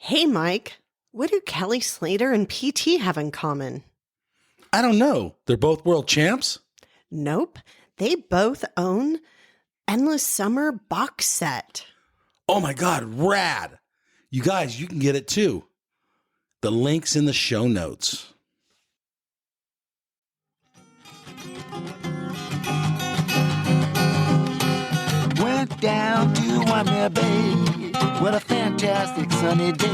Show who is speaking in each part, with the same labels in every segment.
Speaker 1: Hey, Mike, what do Kelly Slater and PT have in common?
Speaker 2: I don't know. They're both world champs?
Speaker 1: Nope, they both own Endless Summer box set.
Speaker 2: Oh my God, rad. You guys, you can get it too. The link's in the show notes.
Speaker 3: Went down to Waimea Bay. What a fantastic sunny day.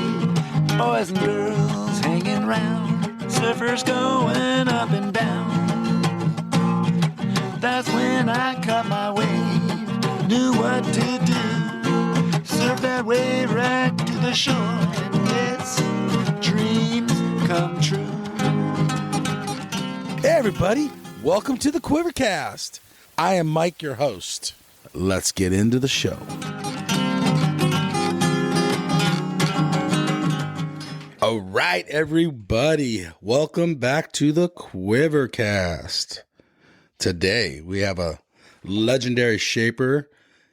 Speaker 3: Boys and girls hanging round. Surfers going up and down. That's when I caught my wave. Knew what to do. Surf that wave right to the shore. And yes, dreams come true.
Speaker 2: Hey everybody, welcome to the Quivercast. I am Mike, your host. Let's get into the show. All right, everybody. Welcome back to the Quivercast. Today, we have a legendary shaper,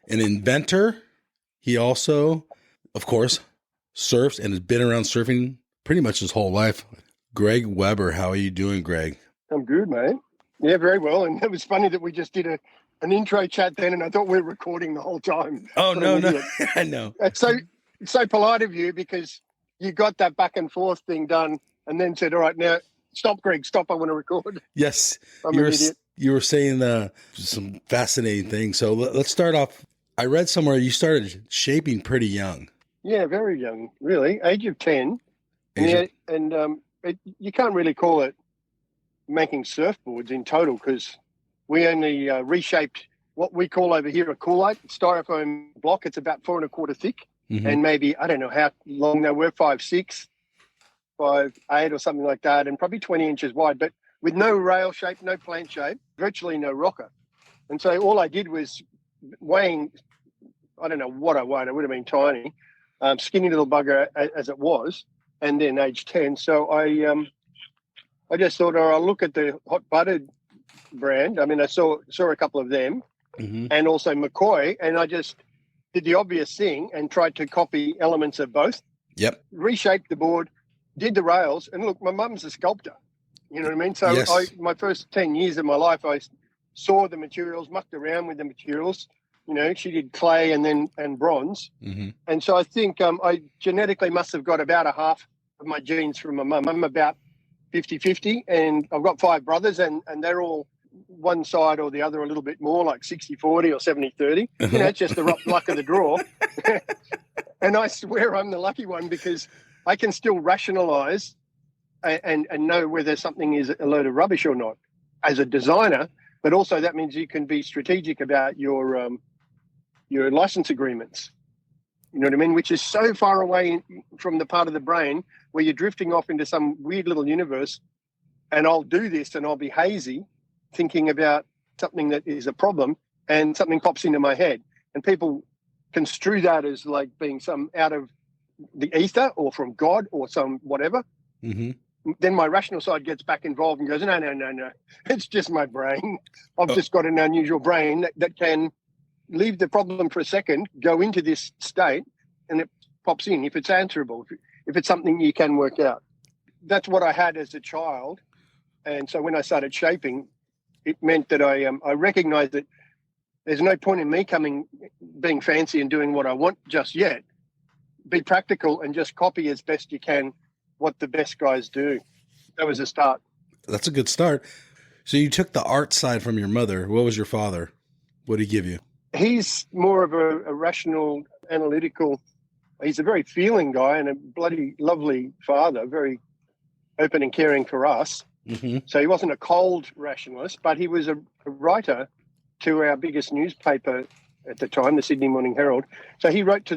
Speaker 2: an inventor. He also, of course, surfs and has been around surfing pretty much his whole life. Greg Weber, how are you doing, Greg?
Speaker 4: I'm good, mate. Yeah, very well. And it was funny that we just did an intro chat then, and I thought we were recording the whole time.
Speaker 2: Oh, no. I know.
Speaker 4: It's so polite of you because you got that back and forth thing done and then said, all right, now stop, Greg, stop. I want to record.
Speaker 2: Yes.
Speaker 4: I'm an idiot.
Speaker 2: You were saying some fascinating things. So let's start off. I read somewhere you started shaping pretty young.
Speaker 4: Yeah, very young, really. Age of 10. You can't really call it making surfboards in total because we only reshaped what we call over here a coolite styrofoam block. It's about 4 1/4 thick. Mm-hmm. And maybe, I don't know how long they were, 5'6", 5'8", or something like that, and probably 20 inches wide, but with no rail shape, no plant shape, virtually no rocker. And so all I did was weighing, I don't know what I weighed, it would have been tiny, skinny little bugger as it was, and then age 10. So I just thought, I'll look at the hot buttered brand. I mean, I saw a couple of them, mm-hmm. and also McCoy, and I just did the obvious thing and tried to copy elements of both.
Speaker 2: Yep.
Speaker 4: Reshaped the board, did the rails, and look, my mum's a sculptor. You know what I mean? So
Speaker 2: yes.
Speaker 4: My first 10 years of my life, I saw the materials, mucked around with the materials. You know, she did clay and bronze. Mm-hmm. And so I think I genetically must have got about a half of my genes from my mum. I'm about 50-50, and I've got 5 brothers, and they're all one side or the other a little bit more, like 60-40 or 70-30. You know, it's just the luck of the draw. And I swear I'm the lucky one because I can still rationalize and know whether something is a load of rubbish or not as a designer, but also that means you can be strategic about your license agreements. You know what I mean? Which is so far away from the part of the brain where you're drifting off into some weird little universe, and I'll do this and I'll be hazy thinking about something that is a problem, and something pops into my head. And people construe that as like being some out of the ether or from God or some whatever. Mm-hmm. Then my rational side gets back involved and goes, no. It's just my brain. I've just got an unusual brain that can leave the problem for a second, go into this state, and it pops in if it's answerable, if it's something you can work out. That's what I had as a child. And so when I started shaping, it meant that I recognized that there's no point in me being fancy and doing what I want just yet. Be practical and just copy as best you can what the best guys do. That was a start.
Speaker 2: That's a good start. So you took the art side from your mother. What was your father? What did he give you?
Speaker 4: He's more of a rational, analytical. He's a very feeling guy and a bloody lovely father, very open and caring for us. Mm-hmm. So he wasn't a cold rationalist, but he was a writer to our biggest newspaper at the time, the Sydney Morning Herald. So he wrote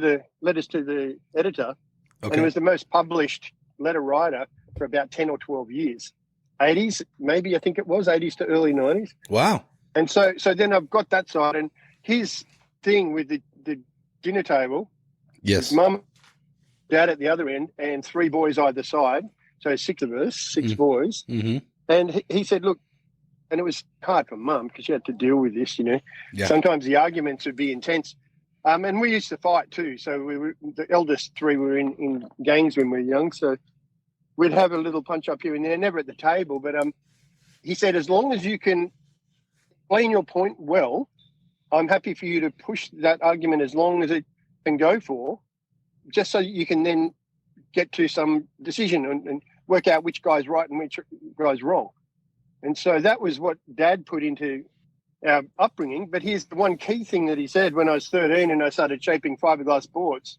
Speaker 4: letters to the editor, and he was the most published letter writer for about 10 or 12 years. 80s, maybe, I think it was, 80s to early 90s.
Speaker 2: Wow.
Speaker 4: And so then I've got that side, and his thing with the dinner table,
Speaker 2: yes,
Speaker 4: mum, dad at the other end, and 3 boys either side. So 6 of us, 6 boys. Mm-hmm. And he said, look, and it was hard for mum because she had to deal with this, you know. Yeah. Sometimes the arguments would be intense. And we used to fight too. So we were the eldest three were in gangs when we were young. So we'd have a little punch up here and there, never at the table. But he said, as long as you can explain your point well, I'm happy for you to push that argument as long as it can go for, just so you can then get to some decision and work out which guy's right and which guy's wrong. And so that was what Dad put into our upbringing. But here's the one key thing that he said when I was 13 and I started shaping fiberglass boards,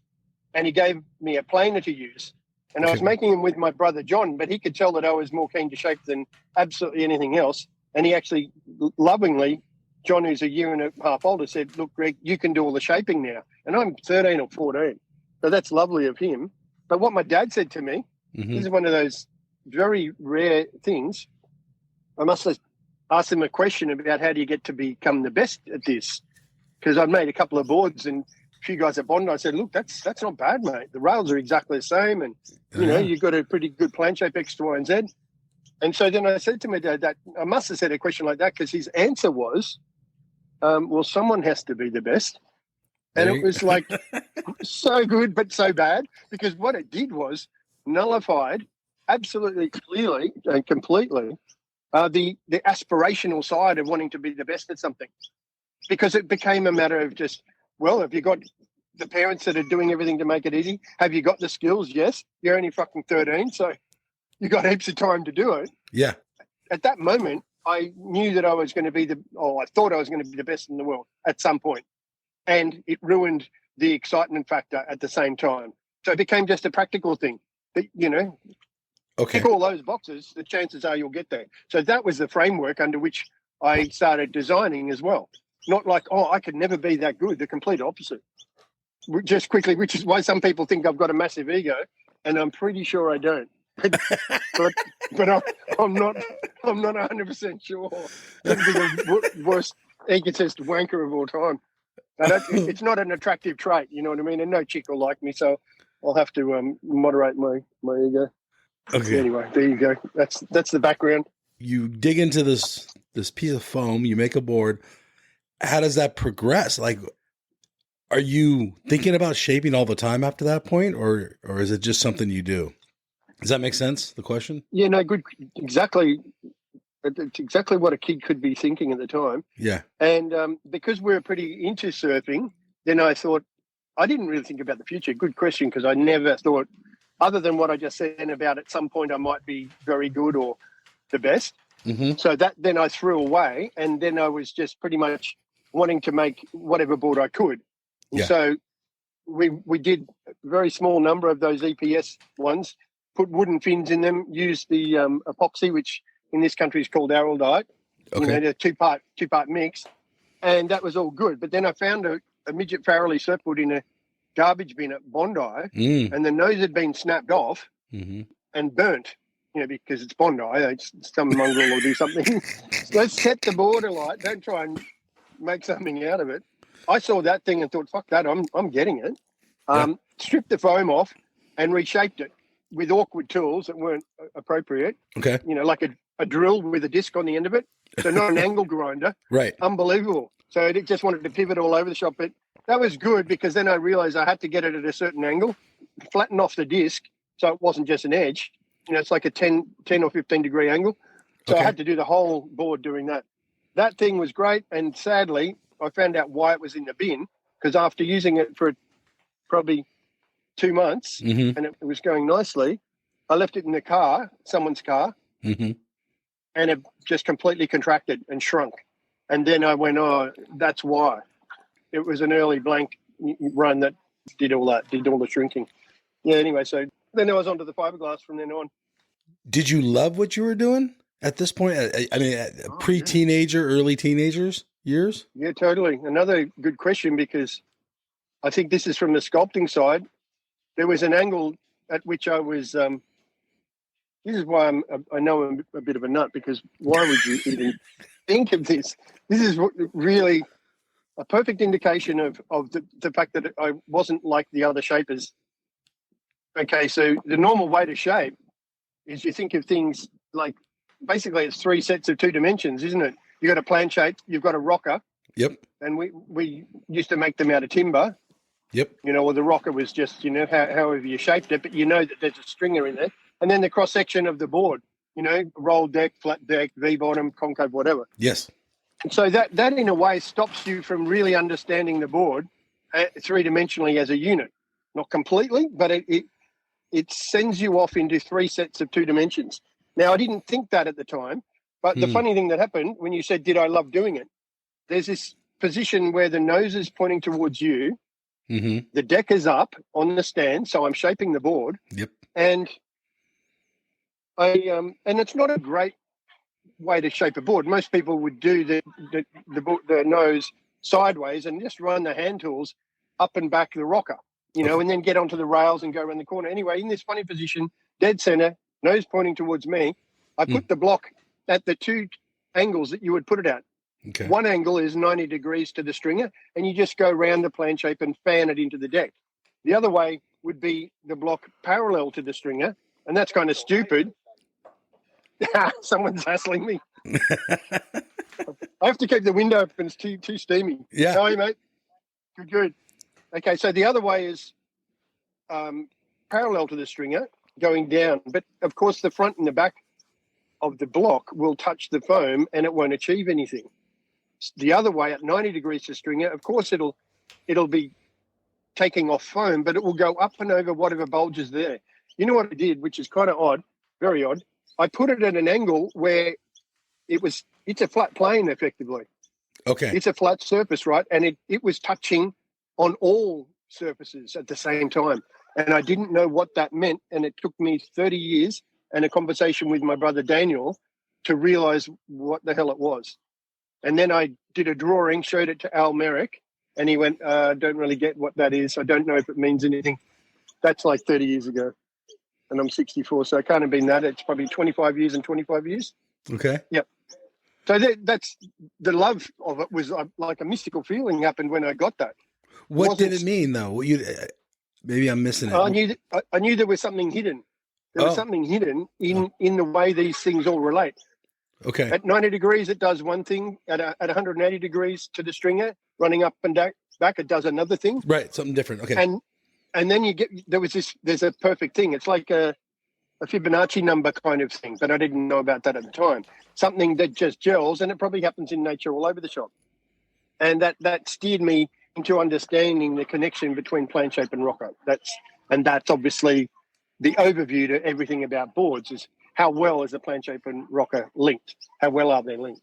Speaker 4: and he gave me a planer to use. And I was making them with my brother John, but he could tell that I was more keen to shape than absolutely anything else. And he actually lovingly, John, who's a year and a half older, said, look, Greg, you can do all the shaping now. And I'm 13 or 14. So that's lovely of him. But what my dad said to me, this is one of those very rare things. I must have asked him a question about how do you get to become the best at this? Because I'd made a couple of boards and a few guys at Bondi, I said, look, that's not bad, mate. The rails are exactly the same. And, you know, you've got a pretty good plan shape X to Y and Z. And so then I said to my dad that I must have said a question like that because his answer was, well, someone has to be the best. And it was like so good but so bad, because what it did was nullified absolutely clearly and completely the aspirational side of wanting to be the best at something, because it became a matter of just, well, have you got the parents that are doing everything to make it easy? Have you got the skills? Yes. You're only fucking 13, so you got heaps of time to do it.
Speaker 2: Yeah.
Speaker 4: At that moment, I knew that I was going to be I thought I was going to be the best in the world at some point. And it ruined the excitement factor at the same time. So it became just a practical thing that, you know, tick all those boxes, the chances are you'll get there. So that was the framework under which I started designing as well. Not like, oh, I could never be that good, the complete opposite. Just quickly, which is why some people think I've got a massive ego, and I'm pretty sure I don't. but I'm not 100% sure. I'd be the worst egotist wanker of all time. It's not an attractive trait, you know what I mean? And no chick will like me, so I'll have to moderate my ego.
Speaker 2: Okay.
Speaker 4: Anyway, there you go. That's the background.
Speaker 2: You dig into this piece of foam, you make a board. How does that progress? Like, are you thinking about shaping all the time after that point, or is it just something you do? Does that make sense, the question?
Speaker 4: Yeah, no, good. Exactly. It's exactly what a kid could be thinking at the time.
Speaker 2: Yeah.
Speaker 4: And because we were pretty into surfing, then I thought, I didn't really think about the future. Good question, because I never thought, other than what I just said about at some point I might be very good or the best. So that then I threw away, and then I was just pretty much wanting to make whatever board I could. And so we did a very small number of those EPS ones, put wooden fins in them, used the epoxy, which in this country is called araldite. You know, a two-part mix, and that was all good. But then I found a midget Farrelly surfboard in a garbage bin at Bondi, and the nose had been snapped off and burnt, you know, because it's Bondi. Some mongrel will do something. Let's set the board alight. Don't try and make something out of it. I saw that thing and thought, fuck that, I'm getting it. Stripped the foam off and reshaped it with awkward tools that weren't appropriate. Okay. You know, like a drill with a disc on the end of it. So not an angle grinder. Right. Unbelievable. So it just wanted to pivot all over the shop. But that was good, because then I realized I had to get it at a certain angle, flatten off the disc so it wasn't just an edge. You know, it's like a 10 or 15 degree angle. So I had to do the whole board doing that. That thing was great. And sadly, I found out why it was in the bin, because after using it for probably 2 months and it was going nicely, I left it in the car, someone's car, and it just completely contracted and shrunk. And then I went, oh, that's why. It was an early blank run that did all the shrinking. Yeah, anyway, so then I was onto the fiberglass from then on.
Speaker 2: Did you love what you were doing at this point? I mean, pre-teenager, early teenagers years? Yeah, totally. Another good question, because I think this is from the sculpting side. There was an angle at which I was, this is why I know I'm a bit of a nut, because why would you even think of this? This is really a perfect indication of the fact that I wasn't like the other shapers. Okay, so the normal way to shape is you think of things like, basically it's 3 sets of 2 dimensions, isn't it? You've got a plan shape, you've got a rocker, Yep.
Speaker 4: And we used to make them out of timber,
Speaker 2: Yep.
Speaker 4: or the rocker was just, however you shaped it, but that there's a stringer in there. And then the cross-section of the board, roll deck, flat deck, V-bottom, concave, whatever.
Speaker 2: Yes.
Speaker 4: And so that in a way stops you from really understanding the board three-dimensionally as a unit. Not completely, but it sends you off into three sets of 2 dimensions. Now, I didn't think that at the time, but the funny thing that happened when you said, did I love doing it? There's this position where the nose is pointing towards you.
Speaker 2: Mm-hmm.
Speaker 4: The deck is up on the stand, so I'm shaping the board.
Speaker 2: Yep.
Speaker 4: And and it's not a great way to shape a board. Most people would do the nose sideways and just run the hand tools up and back the rocker, and then get onto the rails and go around the corner. Anyway, in this funny position, dead center, nose pointing towards me, I put the block at the 2 angles that you would put it at.
Speaker 2: Okay.
Speaker 4: One angle is 90 degrees to the stringer, and you just go round the plan shape and fan it into the deck. The other way would be the block parallel to the stringer, and that's kind of stupid. Someone's hassling me. I have to keep the window open. It's too steamy.
Speaker 2: Yeah.
Speaker 4: How are you, mate? Good. Okay, so the other way is parallel to the stringer, going down. But, of course, the front and the back of the block will touch the foam and it won't achieve anything. The other way, at 90 degrees to stringer, of course, it'll be taking off foam, but it will go up and over whatever bulge is there. You know what I did, which is kind of odd, very odd? I put it at an angle where it's a flat plane, effectively.
Speaker 2: Okay.
Speaker 4: It's a flat surface, right? And it was touching on all surfaces at the same time. And I didn't know what that meant. And it took me 30 years and a conversation with my brother Daniel to realize what the hell it was. And then I did a drawing, showed it to Al Merrick, and he went, don't really get what that is. I don't know if it means anything. That's like 30 years ago. And I'm 64, so it can't have been that. It's probably 25 years and 25 years.
Speaker 2: Okay.
Speaker 4: Yep. So that's the love of it was like a mystical feeling happened when I got that.
Speaker 2: What did it mean, though? Maybe I'm missing it.
Speaker 4: I knew there was something hidden. There was something hidden in the way these things all relate.
Speaker 2: Okay.
Speaker 4: At 90 degrees, it does one thing. At 180 degrees to the stringer, running up and back, it does another thing.
Speaker 2: Right, something different. Okay.
Speaker 4: And then there's a perfect thing. It's like a Fibonacci number kind of thing, but I didn't know about that at the time. Something that just gels, and it probably happens in nature all over the shop. And that steered me into understanding the connection between plane shape and rocker. That's obviously the overview to everything about boards is how well is the plane shape and rocker linked? How well are they linked?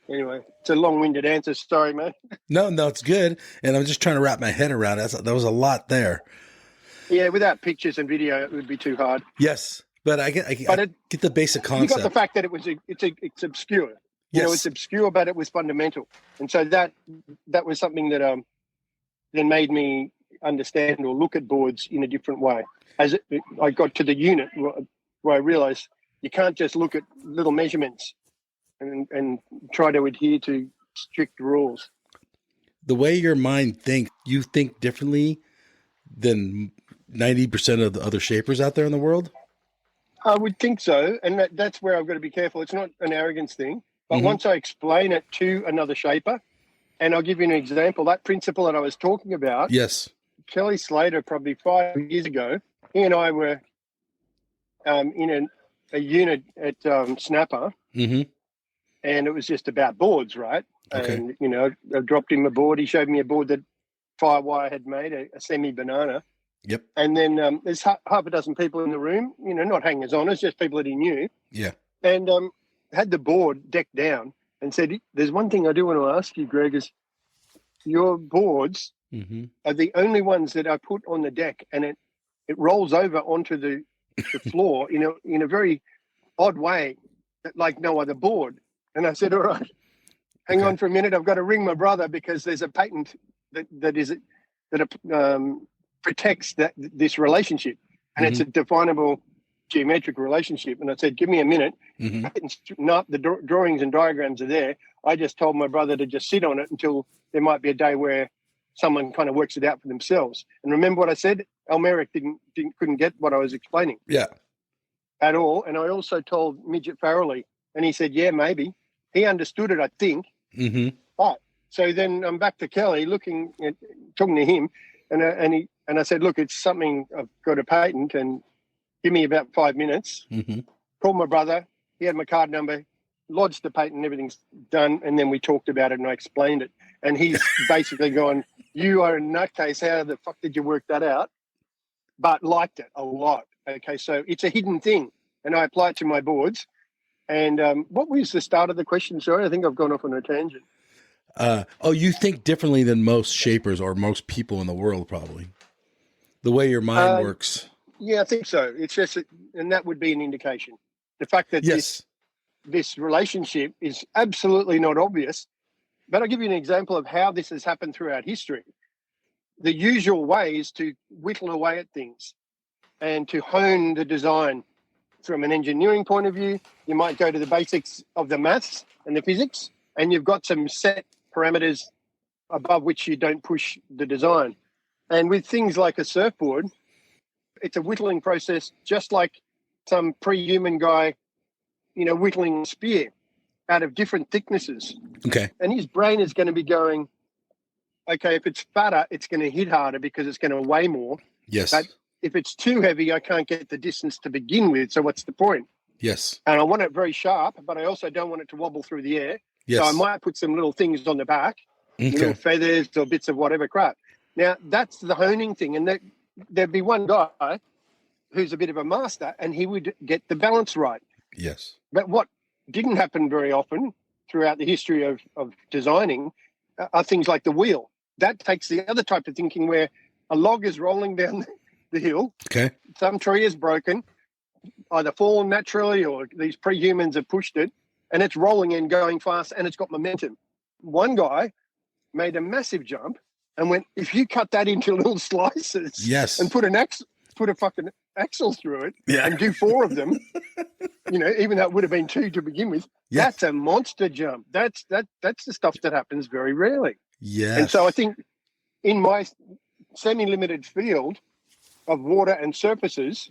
Speaker 4: Anyway, it's a long-winded answer. Sorry, mate.
Speaker 2: No, it's good. And I'm just trying to wrap my head around it. That was a lot there.
Speaker 4: Yeah, without pictures and video, it would be too hard.
Speaker 2: Yes, but I get the basic concept.
Speaker 4: You got the fact that it's obscure.
Speaker 2: Yes.
Speaker 4: It's obscure, but it was fundamental. And so that was something that then made me understand or look at boards in a different way. As I got to the unit where I realized you can't just look at little measurements and try to adhere to strict rules.
Speaker 2: The way your mind thinks, you think differently than 90% of the other shapers out there in the world?
Speaker 4: I would think so. And that's where I've got to be careful. It's not an arrogance thing. But once I explain it to another shaper, and I'll give you an example, that principle that I was talking about,
Speaker 2: yes,
Speaker 4: Kelly Slater, probably 5 years ago, he and I were in a unit at Snapper, and it was just about boards, right?
Speaker 2: Okay.
Speaker 4: And, I dropped him a board. He showed me a board that Firewire had made, a semi-banana.
Speaker 2: Yep.
Speaker 4: And then there's half a dozen people in the room, not hangers-oners, just people that he knew.
Speaker 2: Yeah.
Speaker 4: And had the board decked down and said, there's one thing I do want to ask you, Greg, is your boards are the only ones that I put on the deck, and it rolls over onto the floor in a very odd way, like no other board. And I said, all right, hang on for a minute. I've got to ring my brother because there's a patent that protects this relationship, and it's a definable geometric relationship. And I said, give me a minute. The drawings and diagrams are there. I just told my brother to just sit on it until there might be a day where someone kind of works it out for themselves. And remember what I said? Al Merrick couldn't get what I was explaining.
Speaker 2: Yeah.
Speaker 4: At all. And I also told Midget Farrelly, and he said, yeah, maybe. He understood it, I think. But So then I'm back to Kelly, talking to him, and I said, look, it's something I've got a patent, and give me about 5 minutes.
Speaker 2: Mm-hmm.
Speaker 4: Called my brother. He had my card number, lodged the patent, everything's done, and then we talked about it and I explained it. And he's basically gone, you are a nutcase. How the fuck did you work that out? But liked it a lot. Okay, so it's a hidden thing, and I apply it to my boards. And what was the start of the question? Sorry, I think I've gone off on a tangent.
Speaker 2: You think differently than most shapers or most people in the world, probably. The way your mind works.
Speaker 4: Yeah, I think so. It's just, and that would be an indication. The fact that
Speaker 2: Yes.
Speaker 4: this relationship is absolutely not obvious. But I'll give you an example of how this has happened throughout history. The usual way is to whittle away at things and to hone the design. From an engineering point of view, you might go to the basics of the maths and the physics, and you've got some set parameters above which you don't push the design. And with things like a surfboard, it's a whittling process, just like some pre-human guy, whittling a spear out of different thicknesses.
Speaker 2: Okay.
Speaker 4: And his brain is going to be going, okay, if it's fatter, it's going to hit harder because it's going to weigh more.
Speaker 2: Yes.
Speaker 4: But if it's too heavy, I can't get the distance to begin with. So what's the point?
Speaker 2: Yes.
Speaker 4: And I want it very sharp, but I also don't want it to wobble through the air.
Speaker 2: Yes.
Speaker 4: So I might put some little things on the back,
Speaker 2: Okay.
Speaker 4: little feathers or bits of whatever crap. Now, that's the honing thing. And there'd be one guy who's a bit of a master, and he would get the balance right.
Speaker 2: Yes.
Speaker 4: But what didn't happen very often throughout the history of designing are things like the wheel. That takes the other type of thinking where a log is rolling down the hill.
Speaker 2: Okay.
Speaker 4: Some tree is broken, either fallen naturally or these pre-humans have pushed it, and it's rolling and going fast, and it's got momentum. One guy made a massive jump and went, if you cut that into little slices
Speaker 2: Yes.
Speaker 4: and put a fucking axle through it
Speaker 2: Yeah.
Speaker 4: and do 4 of them, even though it would have been 2 to begin with,
Speaker 2: Yeah.
Speaker 4: that's a monster jump. That's the stuff that happens very rarely.
Speaker 2: Yes.
Speaker 4: And so I think in my semi-limited field of water and surfaces,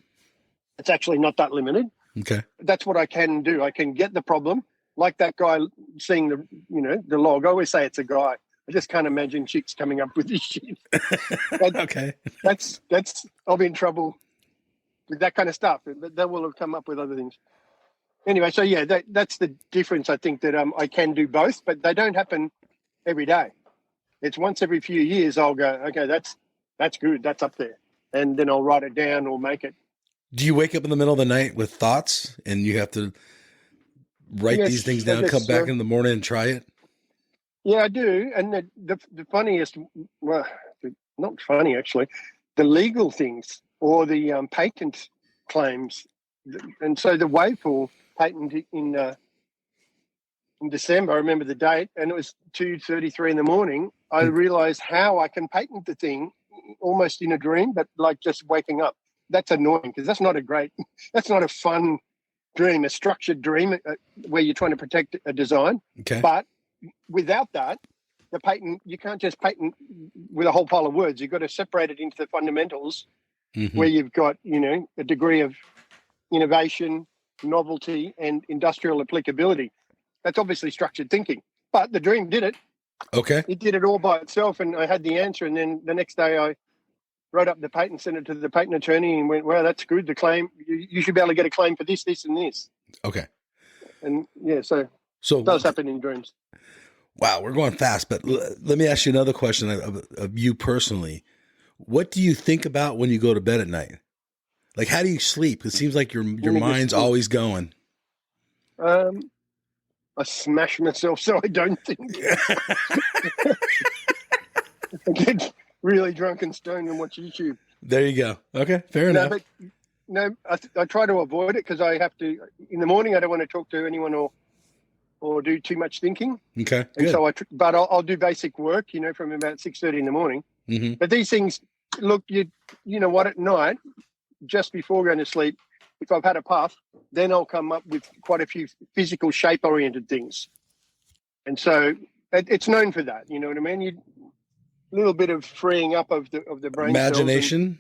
Speaker 4: it's actually not that limited.
Speaker 2: Okay.
Speaker 4: That's what I can do. I can get the problem, like that guy seeing the log. I always say it's a guy. I just can't imagine chicks coming up with this shit.
Speaker 2: Okay.
Speaker 4: That's I'll be in trouble with that kind of stuff. They will have come up with other things. Anyway, so yeah, that's the difference. I think that I can do both, but they don't happen every day. It's once every few years I'll go, okay, that's good, that's up there. And then I'll write it down or make it.
Speaker 2: Do you wake up in the middle of the night with thoughts and you have to write
Speaker 4: Yes,
Speaker 2: these things
Speaker 4: I
Speaker 2: down,
Speaker 4: guess
Speaker 2: come back
Speaker 4: so.
Speaker 2: in the morning and try it?
Speaker 4: Yeah, I do. And the funniest, well, not funny actually, the legal things or the patent claims. And so the Wavepool patent in December, I remember the date, and it was 2:33 in the morning. I realized how I can patent the thing almost in a dream, but like just waking up. That's annoying because that's not a fun dream, a structured dream where you're trying to protect a design.
Speaker 2: Okay.
Speaker 4: But without that, the patent, you can't just patent with a whole pile of words. You've got to separate it into the fundamentals where you've got, a degree of innovation, novelty, and industrial applicability. That's obviously structured thinking. But the dream did it.
Speaker 2: Okay.
Speaker 4: It did it all by itself, and I had the answer. And then the next day I wrote up the patent, sent it to the patent attorney, and went, wow, that's good. The claim, you should be able to get a claim for this, this, and this.
Speaker 2: Okay.
Speaker 4: And yeah, so it does happen in dreams.
Speaker 2: Wow, we're going fast, but let me ask you another question of you personally. What do you think about when you go to bed at night? Like, how do you sleep? It seems like your mind's always going.
Speaker 4: I smash myself so I don't think. I get really drunk and stoned and watch YouTube.
Speaker 2: There you go. Okay, fair enough.
Speaker 4: But I try to avoid it because I have to. In the morning, I don't want to talk to anyone or do too much thinking.
Speaker 2: Okay,
Speaker 4: and
Speaker 2: good.
Speaker 4: so but I'll do basic work, from about 6:30 in the morning.
Speaker 2: Mm-hmm.
Speaker 4: But these things, look, you know what? At night, just before going to sleep, if I've had a puff, then I'll come up with quite a few physical shape-oriented things. And so it's known for that. You know what I mean? A little bit of freeing up of the brain
Speaker 2: Imagination.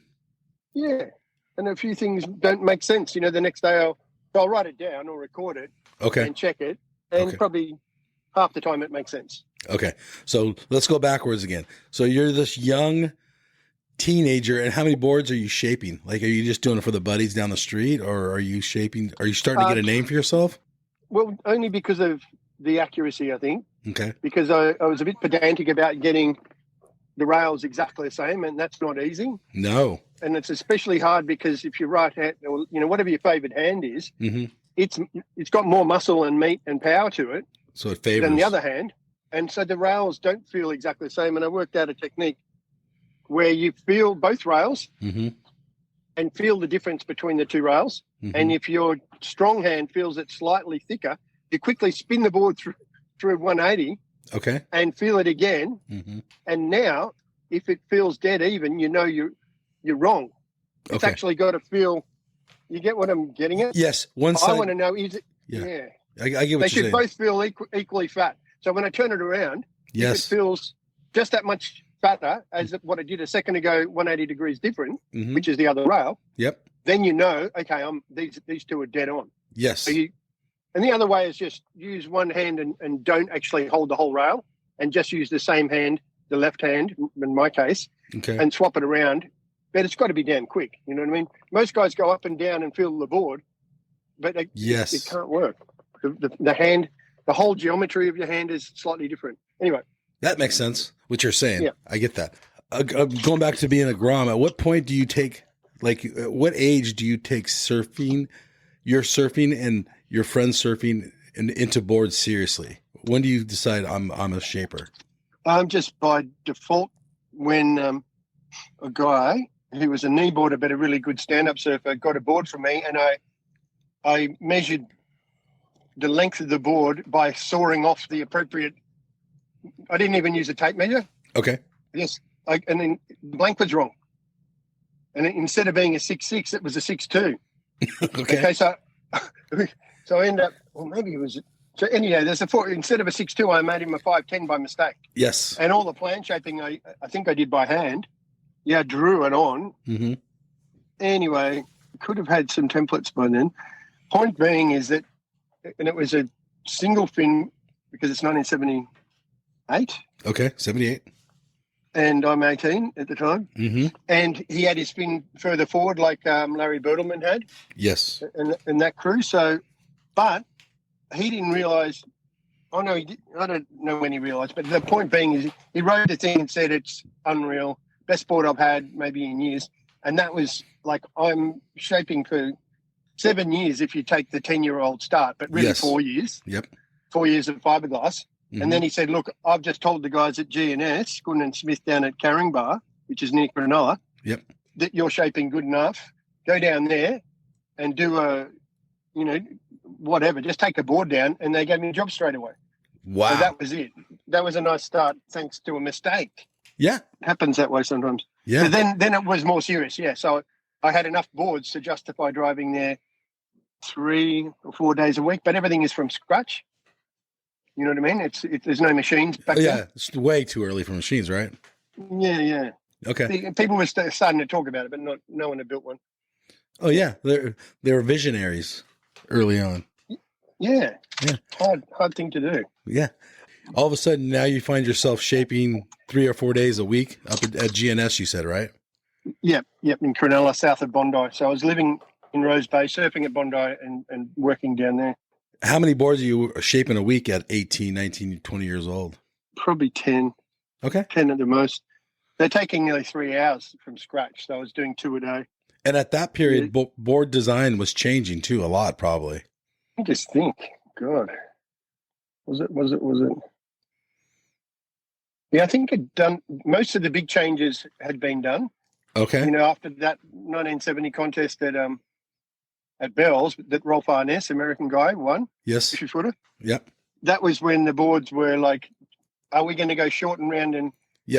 Speaker 4: cells. Yeah. And a few things don't make sense. The next day I'll write it down or record it
Speaker 2: Okay.
Speaker 4: and check it. And
Speaker 2: Okay.
Speaker 4: probably half the time it makes sense.
Speaker 2: Okay. So let's go backwards again. So you're this young teenager, and how many boards are you shaping? Like, are you just doing it for the buddies down the street, or are you starting to get a name for yourself?
Speaker 4: Well, only because of the accuracy, I think.
Speaker 2: Okay.
Speaker 4: Because I was a bit pedantic about getting the rails exactly the same, and that's not easy.
Speaker 2: No.
Speaker 4: And it's especially hard because if you're right hand, or whatever your favorite hand is, it's got more muscle and meat and power to it,
Speaker 2: so it favors
Speaker 4: than the other hand, and so the rails don't feel exactly the same. And I worked out a technique where you feel both rails and feel the difference between the two rails. And if your strong hand feels it slightly thicker, you quickly spin the board through 180.
Speaker 2: Okay.
Speaker 4: And feel it again. And now, if it feels dead even, you're wrong. It's actually got to feel. You get what I'm getting at?
Speaker 2: Yes. One side.
Speaker 4: I want to know, is it?
Speaker 2: Yeah. I get what you're
Speaker 4: They
Speaker 2: saying.
Speaker 4: should both feel equally fat. So when I turn it around, if it feels just that much fatter as what I did a second ago, 180 degrees different, which is the other rail.
Speaker 2: Yep.
Speaker 4: Then okay, these two are dead on.
Speaker 2: Yes.
Speaker 4: So and the other way is just use one hand and don't actually hold the whole rail, and just use the same hand, the left hand in my case, and swap it around. But it's got to be damn quick. You know what I mean? Most guys go up and down and feel the board, but it can't work. The hand, the whole geometry of your hand is slightly different. Anyway.
Speaker 2: That makes sense, what you're saying.
Speaker 4: Yeah.
Speaker 2: I get that. Going back to being a Grom, at what point do you take, at what age do you take your surfing and your friends surfing into boards seriously? When do you decide I'm a shaper?
Speaker 4: Just by default, when a guy who was a kneeboarder but a really good stand-up surfer got a board from me, and I measured the length of the board by sawing off the appropriate. I didn't even use a tape measure. Okay. Yes. And then the blank was wrong. And instead of being a 6'6", it was a 6'2". Okay. So I ended up, or maybe it was. So anyhow, instead of a 6'2", I made him a 5'10" by mistake.
Speaker 2: Yes.
Speaker 4: And all the plan shaping, I think I did by hand. Yeah, drew it on. Anyway, could have had some templates by then. Point being is that, and it was a single fin because it's 1978.
Speaker 2: Okay, 78.
Speaker 4: And I'm 18 at the time. And he had his fin further forward like Larry Bertelman had.
Speaker 2: Yes.
Speaker 4: And that crew. So, but he didn't realise. Oh, no, I don't know when he realised. But the point being is he wrote the thing and said it's unreal. Best board I've had maybe in years. And that was like, I'm shaping for 7 years if you take the 10-year-old start, but really 4 years.
Speaker 2: Yep.
Speaker 4: 4 years of fiberglass. And then he said, look, I've just told the guys at G&S, Gooden and Smith down at Caringbah, which is near Cronulla, that you're shaping good enough. Go down there and do whatever. Just take a board down. And they gave me a job straight away.
Speaker 2: Wow.
Speaker 4: So that was it. That was a nice start thanks to a mistake.
Speaker 2: Yeah.
Speaker 4: It happens that way sometimes.
Speaker 2: Yeah.
Speaker 4: But then it was more serious. Yeah. So I had enough boards to justify driving there 3 or 4 days a week, but everything is from scratch. You know what I mean? There's no machines back then.
Speaker 2: Yeah, it's way too early for machines, right?
Speaker 4: Yeah.
Speaker 2: Okay.
Speaker 4: People were starting to talk about it, but no one had built one.
Speaker 2: Oh yeah, they were visionaries early on.
Speaker 4: Yeah. Hard thing to do.
Speaker 2: Yeah. All of a sudden, now you find yourself shaping 3 or 4 days a week up at GNS. You said, right?
Speaker 4: Yep, in Cronulla, south of Bondi. So I was living in Rose Bay, surfing at Bondi, and working down there.
Speaker 2: How many boards are you shaping a week at 18, 19, 20 years old?
Speaker 4: Probably 10. Okay. 10 at the most. They're taking nearly 3 hours from scratch. So I was doing 2 a day. And
Speaker 2: at that period, board design was changing too a lot, probably.
Speaker 4: I just think, God, was it? Yeah, I think most of the big changes had been done.
Speaker 2: Okay.
Speaker 4: After that 1970 contest at Bell's that Rolf Arness, American guy, won.
Speaker 2: Yes.
Speaker 4: 50-footer.
Speaker 2: Yep.
Speaker 4: That was when the boards were like, are we going to go short and round and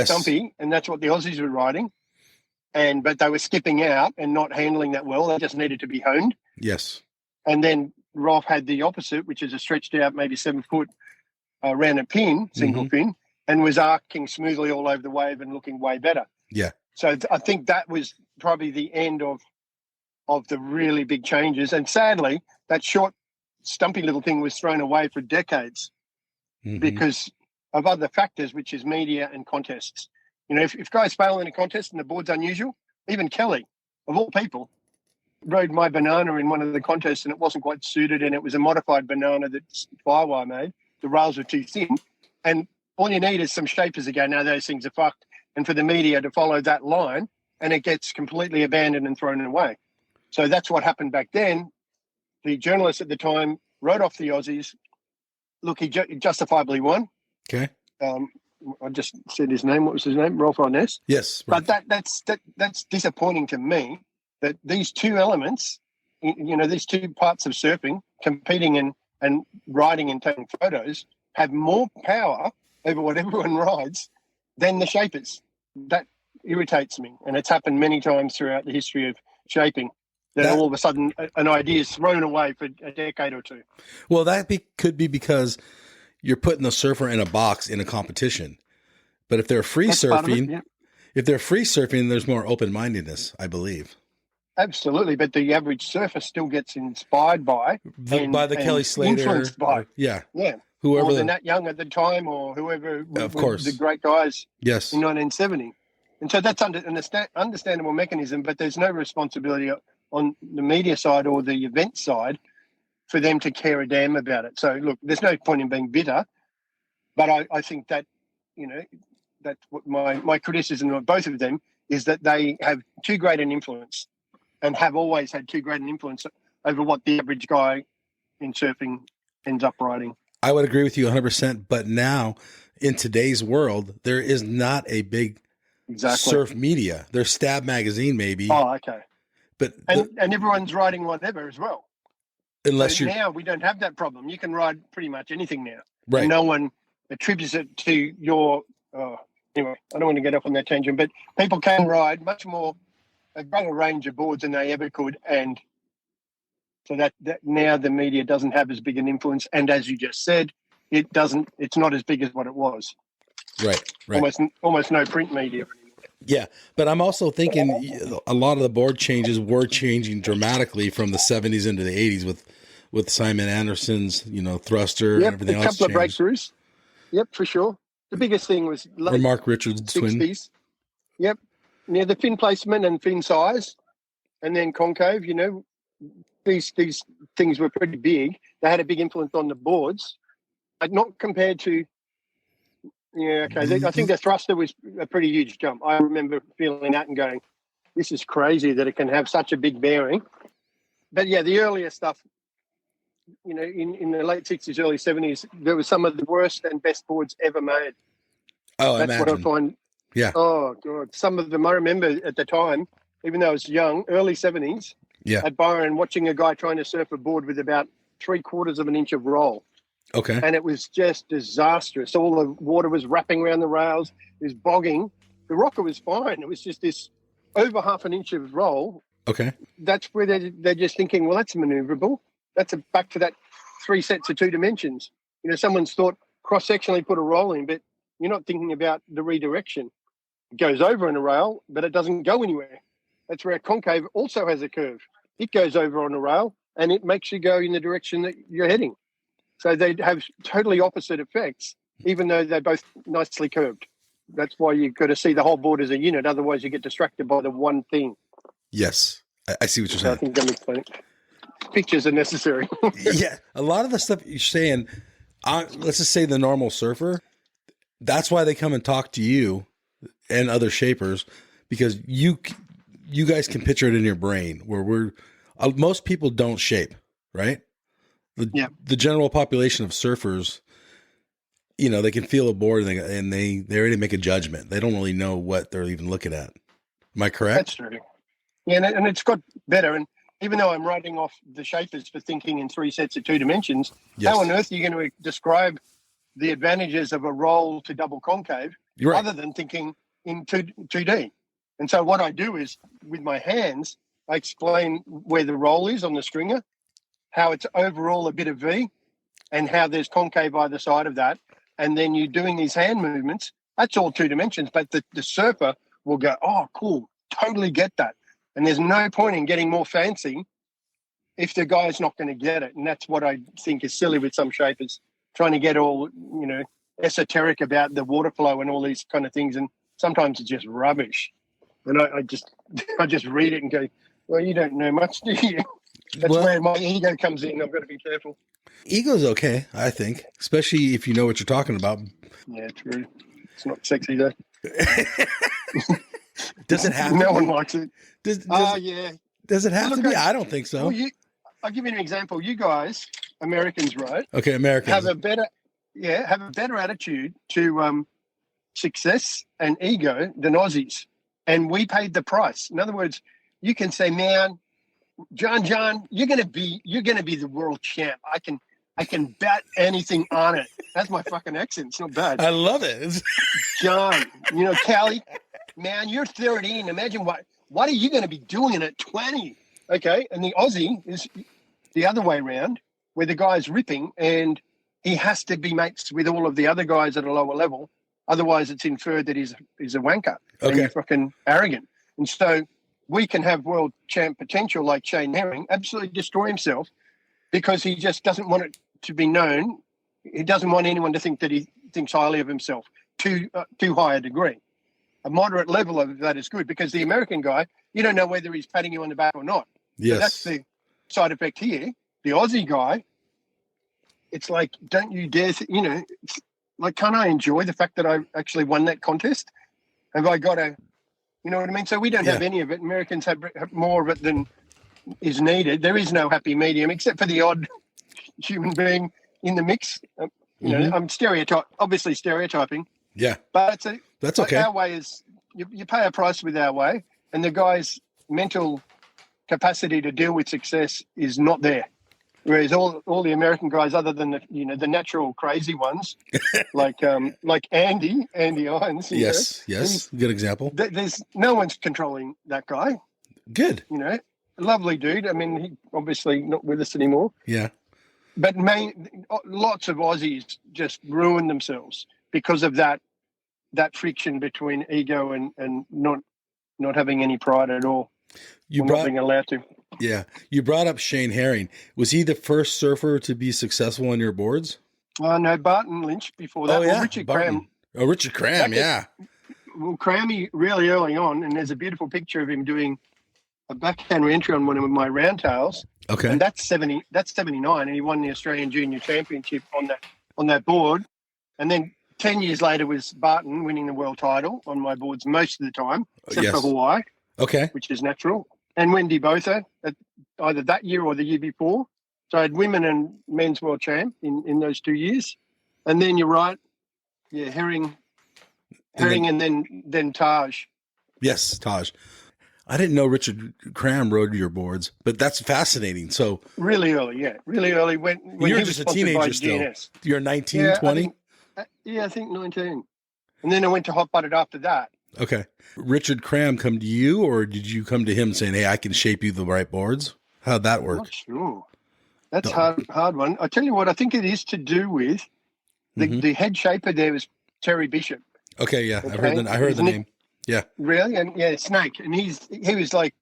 Speaker 4: stumpy? And that's what the Aussies were riding. But they were skipping out and not handling that well. They just needed to be honed.
Speaker 2: Yes.
Speaker 4: And then Rolf had the opposite, which is a stretched out, maybe 7 foot round a pin, single fin, and was arcing smoothly all over the wave and looking way better.
Speaker 2: Yeah.
Speaker 4: So I think that was probably the end of the really big changes. And sadly, that short, stumpy little thing was thrown away for decades because of other factors, which is media and contests. You know, if guys fail in a contest and the board's unusual, even Kelly, of all people, rode my banana in one of the contests and it wasn't quite suited, and it was a modified banana that Firewire made. The rails were too thin. And all you need is some shapers to go, no, those things are fucked. And for the media to follow that line, and it gets completely abandoned and thrown away. So that's what happened back then. The journalist at the time wrote off the Aussies. Look, he justifiably won.
Speaker 2: Okay.
Speaker 4: I just said his name. What was his name? Rolf Arness.
Speaker 2: Yes. Right.
Speaker 4: But that's disappointing to me, that these two elements, you know, these two parts of surfing, competing and riding and taking photos, have more power over what everyone rides than the shapers. That irritates me. And it's happened many times throughout the history of shaping, that all of a sudden an idea is thrown away for a decade or two.
Speaker 2: Well, could be because you're putting the surfer in a box in a competition. But if they're free surfing, if they're free surfing, there's more open-mindedness, I believe.
Speaker 4: Absolutely, but the average surfer still gets inspired by
Speaker 2: the Kelly Slater,
Speaker 4: influenced by,
Speaker 2: whoever,
Speaker 4: or Nat Young at the time, or whoever,
Speaker 2: of course,
Speaker 4: the great guys,
Speaker 2: in
Speaker 4: 1970. And so that's understandable mechanism, but there's no responsibility on the media side or the event side for them to care a damn about it. So look, there's no point in being bitter, but I think that, you know, that's what my criticism of both of them is, that they have too great an influence, and have always had too great an influence over what the average guy in surfing ends up riding.
Speaker 2: I would agree with you 100%. But now, in today's world, there is not a big surf media. There's Stab Magazine, maybe.
Speaker 4: Oh, okay.
Speaker 2: But
Speaker 4: and everyone's riding whatever as well.
Speaker 2: Unless
Speaker 4: now we don't have that problem. You can ride pretty much anything now.
Speaker 2: Right.
Speaker 4: And no one attributes it to your. Anyway, I don't want to get off on that tangent, but people can ride much more, a greater range of boards than they ever could, and so that now the media doesn't have as big an influence, and as you just said, it's not as big as what it was.
Speaker 2: Right.
Speaker 4: Almost no print media anymore.
Speaker 2: Yeah, but I'm also thinking a lot of the board changes were changing dramatically from the 70s into the 80s with Simon Anderson's, thruster and everything else.
Speaker 4: A couple of breakthroughs. Yep, for sure. The biggest thing was
Speaker 2: or Mark Richards'
Speaker 4: 60s. Twin. Yep. Yeah, the fin placement and fin size, and then concave. These things were pretty big. They had a big influence on the boards, but not compared to. Yeah, okay. I think the thruster was a pretty huge jump. I remember feeling that and going, "This is crazy that it can have such a big bearing." But yeah, the earlier stuff, in the late 60s, early 70s, there was some of the worst and best boards ever made.
Speaker 2: Oh,
Speaker 4: that's what I find.
Speaker 2: Yeah.
Speaker 4: Oh God, some of them I remember at the time, even though I was young, early 70s.
Speaker 2: Yeah.
Speaker 4: At Byron, watching a guy trying to surf a board with about 3/4 of an inch of roll.
Speaker 2: Okay.
Speaker 4: And it was just disastrous. All the water was wrapping around the rails. It was bogging. The rocker was fine. It was just this over half an inch of roll.
Speaker 2: Okay.
Speaker 4: That's where they're just thinking, well, that's maneuverable. That's back to that 3 sets of 2 dimensions. Someone's thought cross-sectionally put a roll in, but you're not thinking about the redirection. It goes over on a rail, but it doesn't go anywhere. That's where a concave also has a curve. It goes over on a rail, and it makes you go in the direction that you're heading. So they have totally opposite effects, even though they're both nicely curved. That's why you've got to see the whole board as a unit. Otherwise, you get distracted by the one thing.
Speaker 2: Yes, I see what you're saying.
Speaker 4: I think that makes sense. Pictures are necessary.
Speaker 2: Yeah, a lot of the stuff you're saying, let's just say the normal surfer, that's why they come and talk to you and other shapers, because you guys can picture it in your brain, where most people don't shape, right? The general population of surfers, they can feel a board and they already make a judgment. They don't really know what they're even looking at. Am I correct?
Speaker 4: That's true. Yeah, and it's got better. And even though I'm writing off the shapers for thinking in 3 sets of 2 dimensions, how on earth are you going to describe the advantages of a roll to double concave other than thinking in 2D? And so what I do is, with my hands, I explain where the roll is on the stringer, how it's overall a bit of V, and how there's concave either side of that. And then you're doing these hand movements. That's all 2 dimensions, but the surfer will go, oh, cool, totally get that. And there's no point in getting more fancy if the guy's not going to get it. And that's what I think is silly with some shapers, trying to get all, esoteric about the water flow and all these kind of things, and sometimes it's just rubbish. And I just read it and go, well, you don't know much, do you? That's where my ego comes in. I've got to be careful.
Speaker 2: Ego's okay, I think, especially if you know what you're talking about.
Speaker 4: Yeah, true. It's not sexy though.
Speaker 2: Does it have?
Speaker 4: No one likes it.
Speaker 2: Yeah. Does it have to be? I don't think so.
Speaker 4: Well, I'll give you an example. You guys, Americans, right?
Speaker 2: Okay, Americans
Speaker 4: have a better attitude to success and ego than Aussies, and we paid the price. In other words, you can say, "Man, John, you're gonna be the world champ. I can bet anything on it." That's my fucking accent. It's not bad.
Speaker 2: I love it.
Speaker 4: John, Callie, man, you're 13. Imagine what are you going to be doing at 20? Okay, and the Aussie is the other way around, where the guy's ripping and he has to be mates with all of the other guys at a lower level. Otherwise, it's inferred that he's a wanker and he's fucking arrogant. And so we can have world champ potential like Shane Herring absolutely destroy himself because he just doesn't want it to be known. He doesn't want anyone to think that he thinks highly of himself to too high a degree. A moderate level of that is good, because the American guy, you don't know whether he's patting you on the back or not.
Speaker 2: Yes.
Speaker 4: So that's the side effect here. The Aussie guy, it's like, don't you dare, it's like, can't I enjoy the fact that I actually won that contest? Have I got to, you know what I mean? So we don't have any of it. Americans have more of it than is needed. There is no happy medium, except for the odd human being in the mix. I'm obviously stereotyping.
Speaker 2: Yeah.
Speaker 4: But
Speaker 2: that's okay.
Speaker 4: Our way is, you pay a price with our way, and the guy's mental capacity to deal with success is not there. Whereas all the American guys, other than the natural crazy ones, like Andy Irons.
Speaker 2: Yes. Good example.
Speaker 4: There's no one's controlling that guy.
Speaker 2: Good.
Speaker 4: Lovely dude. I mean, he obviously not with us anymore.
Speaker 2: Yeah.
Speaker 4: But lots of Aussies just ruin themselves because of that friction between ego and not having any pride at all. Not being allowed to.
Speaker 2: Yeah. You brought up Shane Herring. Was he the first surfer to be successful on your boards?
Speaker 4: No, Barton Lynch before that.
Speaker 2: Oh, yeah.
Speaker 4: Richard
Speaker 2: Barton.
Speaker 4: Cram.
Speaker 2: Oh, Richard Cram, yeah.
Speaker 4: Well, Crammy really early on, and there's a beautiful picture of him doing a backhand re-entry on one of my roundtails.
Speaker 2: Okay.
Speaker 4: And that's 79, and he won the Australian Junior Championship on that board. And then 10 years later was Barton winning the world title on my boards most of the time, except for Hawaii.
Speaker 2: Okay.
Speaker 4: Which is natural. And Wendy Botha, either that year or the year before. So I had women and men's world champ in those 2 years. And then you're right. Yeah, Herring and then Taj.
Speaker 2: Yes, Taj. I didn't know Richard Cram rode your boards, but that's fascinating. So
Speaker 4: really early, yeah. Really early when
Speaker 2: you're just a teenager still.
Speaker 4: GNS.
Speaker 2: You're 19, 20?
Speaker 4: I think 19. And then I went to Hot Butted after that.
Speaker 2: Okay. Richard Cram come to you, or did you come to him saying, hey, I can shape you the right boards? How'd that work?
Speaker 4: I'm not sure. That's hard one. I tell you what, I think it is to do with the head shaper there was Terry Bishop.
Speaker 2: Okay, yeah. Okay? I heard the name. Yeah.
Speaker 4: Really? And yeah, Snake. And he was like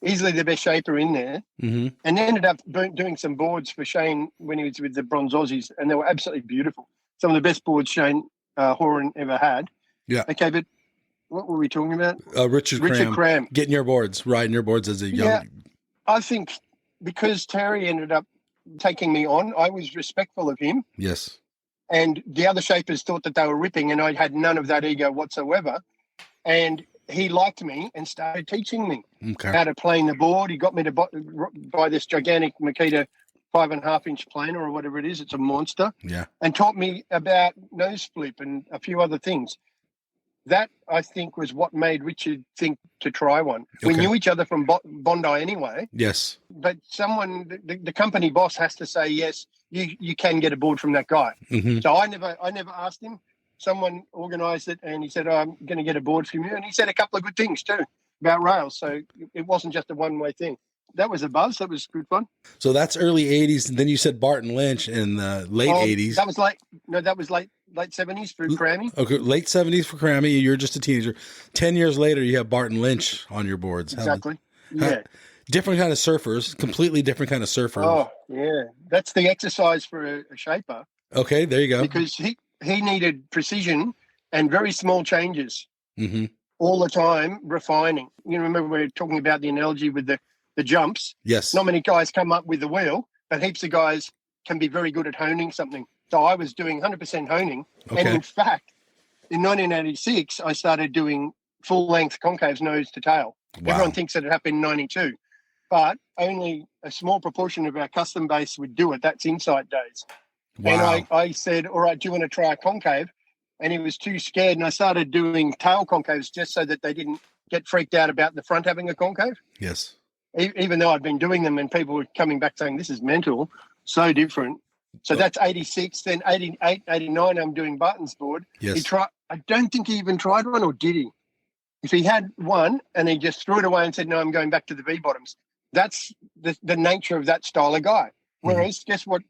Speaker 4: easily the best shaper in there.
Speaker 2: Mm-hmm. And
Speaker 4: ended up doing some boards for Shane when he was with the Bronze Aussies, and they were absolutely beautiful. Some of the best boards Shane Horan ever had.
Speaker 2: Yeah.
Speaker 4: Okay, but what were we talking about?
Speaker 2: Richard Cram. Riding your boards as a young... Yeah,
Speaker 4: I think because Terry ended up taking me on, I was respectful of him.
Speaker 2: Yes.
Speaker 4: And the other shapers thought that they were ripping, and I had none of that ego whatsoever. And he liked me and started teaching me how to plane the board. He got me to buy this gigantic Makita 5.5-inch planer or whatever it is. It's a monster.
Speaker 2: Yeah. And
Speaker 4: taught me about nose flip and a few other things. That, I think, was what made Richard think to try one. Okay. We knew each other from Bondi anyway.
Speaker 2: Yes.
Speaker 4: But the company boss has to say, yes, you can get a board from that guy.
Speaker 2: Mm-hmm.
Speaker 4: So I never asked him. Someone organised it, and he said, I'm going to get a board from you. And he said a couple of good things too about rails. So it wasn't just a one-way thing. That was a buzz. That was good fun.
Speaker 2: So that's early 80s. And then you said Barton Lynch in the late 80s.
Speaker 4: That was late 70s for Crammy.
Speaker 2: Okay, late 70s for Crammy. You're just a teenager. 10 years later, you have Barton Lynch on your boards.
Speaker 4: Exactly.
Speaker 2: Different kind of surfers, completely different kind of surfers.
Speaker 4: Oh, yeah. That's the exercise for a shaper.
Speaker 2: Okay, there you go.
Speaker 4: Because he needed precision and very small changes
Speaker 2: Mm-hmm.
Speaker 4: all the time, refining. You remember we were talking about the analogy with the jumps.
Speaker 2: Yes.
Speaker 4: Not many guys come up with the wheel, but heaps of guys can be very good at honing something. So I was doing 100% honing.
Speaker 2: Okay.
Speaker 4: And in fact, in 1986, I started doing full-length concaves nose to tail.
Speaker 2: Wow.
Speaker 4: Everyone thinks that it happened in 92, but only a small proportion of our custom base would do it. That's Insight days.
Speaker 2: Wow.
Speaker 4: And I said, all right, do you want to try a concave? And he was too scared. And I started doing tail concaves just so that they didn't get freaked out about the front having a concave.
Speaker 2: Yes.
Speaker 4: Even though I'd been doing them and people were coming back saying, this is mental, so different. So that's 86. Then 88, 89, I'm doing Barton's board.
Speaker 2: Yes.
Speaker 4: I don't think he even tried one, or did he? If he had one and he just threw it away and said, no, I'm going back to the V-bottoms, that's the nature of that style of guy. Whereas, guess what?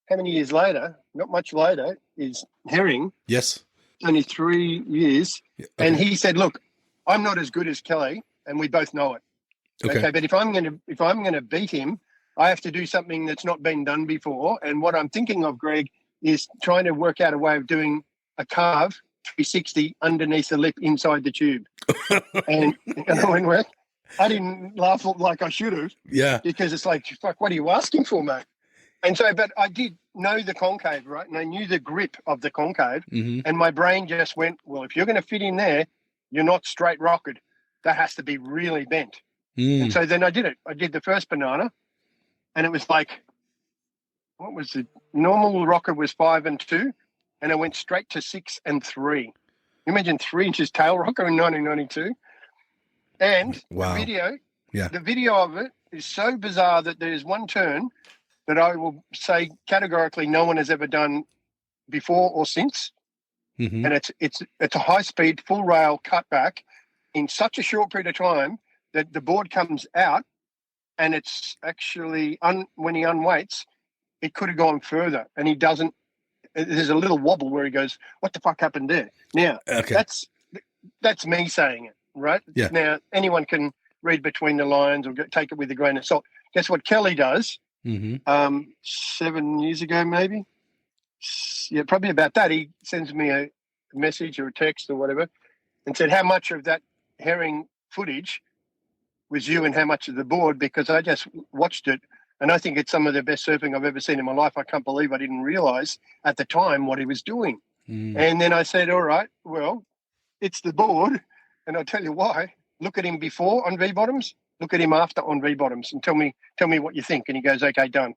Speaker 4: How many years later, not much later, is Herring.
Speaker 2: Yes.
Speaker 4: Only 3 years.
Speaker 2: Okay.
Speaker 4: And he said, look, I'm not as good as Kelly, and we both know it. Okay. But if I'm going to beat him, I have to do something that's not been done before. And what I'm thinking of, Greg, is trying to work out a way of doing a carve 360 underneath the lip inside the tube. And when I didn't laugh like I should have.
Speaker 2: Yeah.
Speaker 4: Because it's like, fuck, what are you asking for, mate? And so, but I did know the concave, right? And I knew the grip of the concave.
Speaker 2: Mm-hmm.
Speaker 4: And my brain just went, well, if you're going to fit in there, you're not straight rocketed. That has to be really bent.
Speaker 2: Mm.
Speaker 4: And so then I did it. I did the first banana, and it was like, what was the normal rocker was 5 and 2, and I went straight to 6 and 3. Imagine 3 inches tail rocker in 1992. And
Speaker 2: Wow.
Speaker 4: the video of it is so bizarre that there's one turn that I will say categorically no one has ever done before or since.
Speaker 2: Mm-hmm.
Speaker 4: And it's a high-speed, full rail cutback in such a short period of time that the board comes out, and it's actually, when he unweights, it could have gone further, and he doesn't. There's a little wobble where he goes, what the fuck happened there? Now, that's me saying it, right?
Speaker 2: Yeah.
Speaker 4: Now, anyone can read between the lines or take it with a grain of salt. Guess what Kelly does? 7 years ago, maybe? Yeah, probably about that. He sends me a message or a text or whatever and said, how much of that herring footage was you and how much of the board? Because I just watched it, and I think it's some of the best surfing I've ever seen in my life. I can't believe I didn't realize at the time what he was doing. And then I said, all right, well, it's the board, and I'll tell you why. Look at him before on V-bottoms, look at him after on V-bottoms, and tell me what you think. And he goes, okay, done.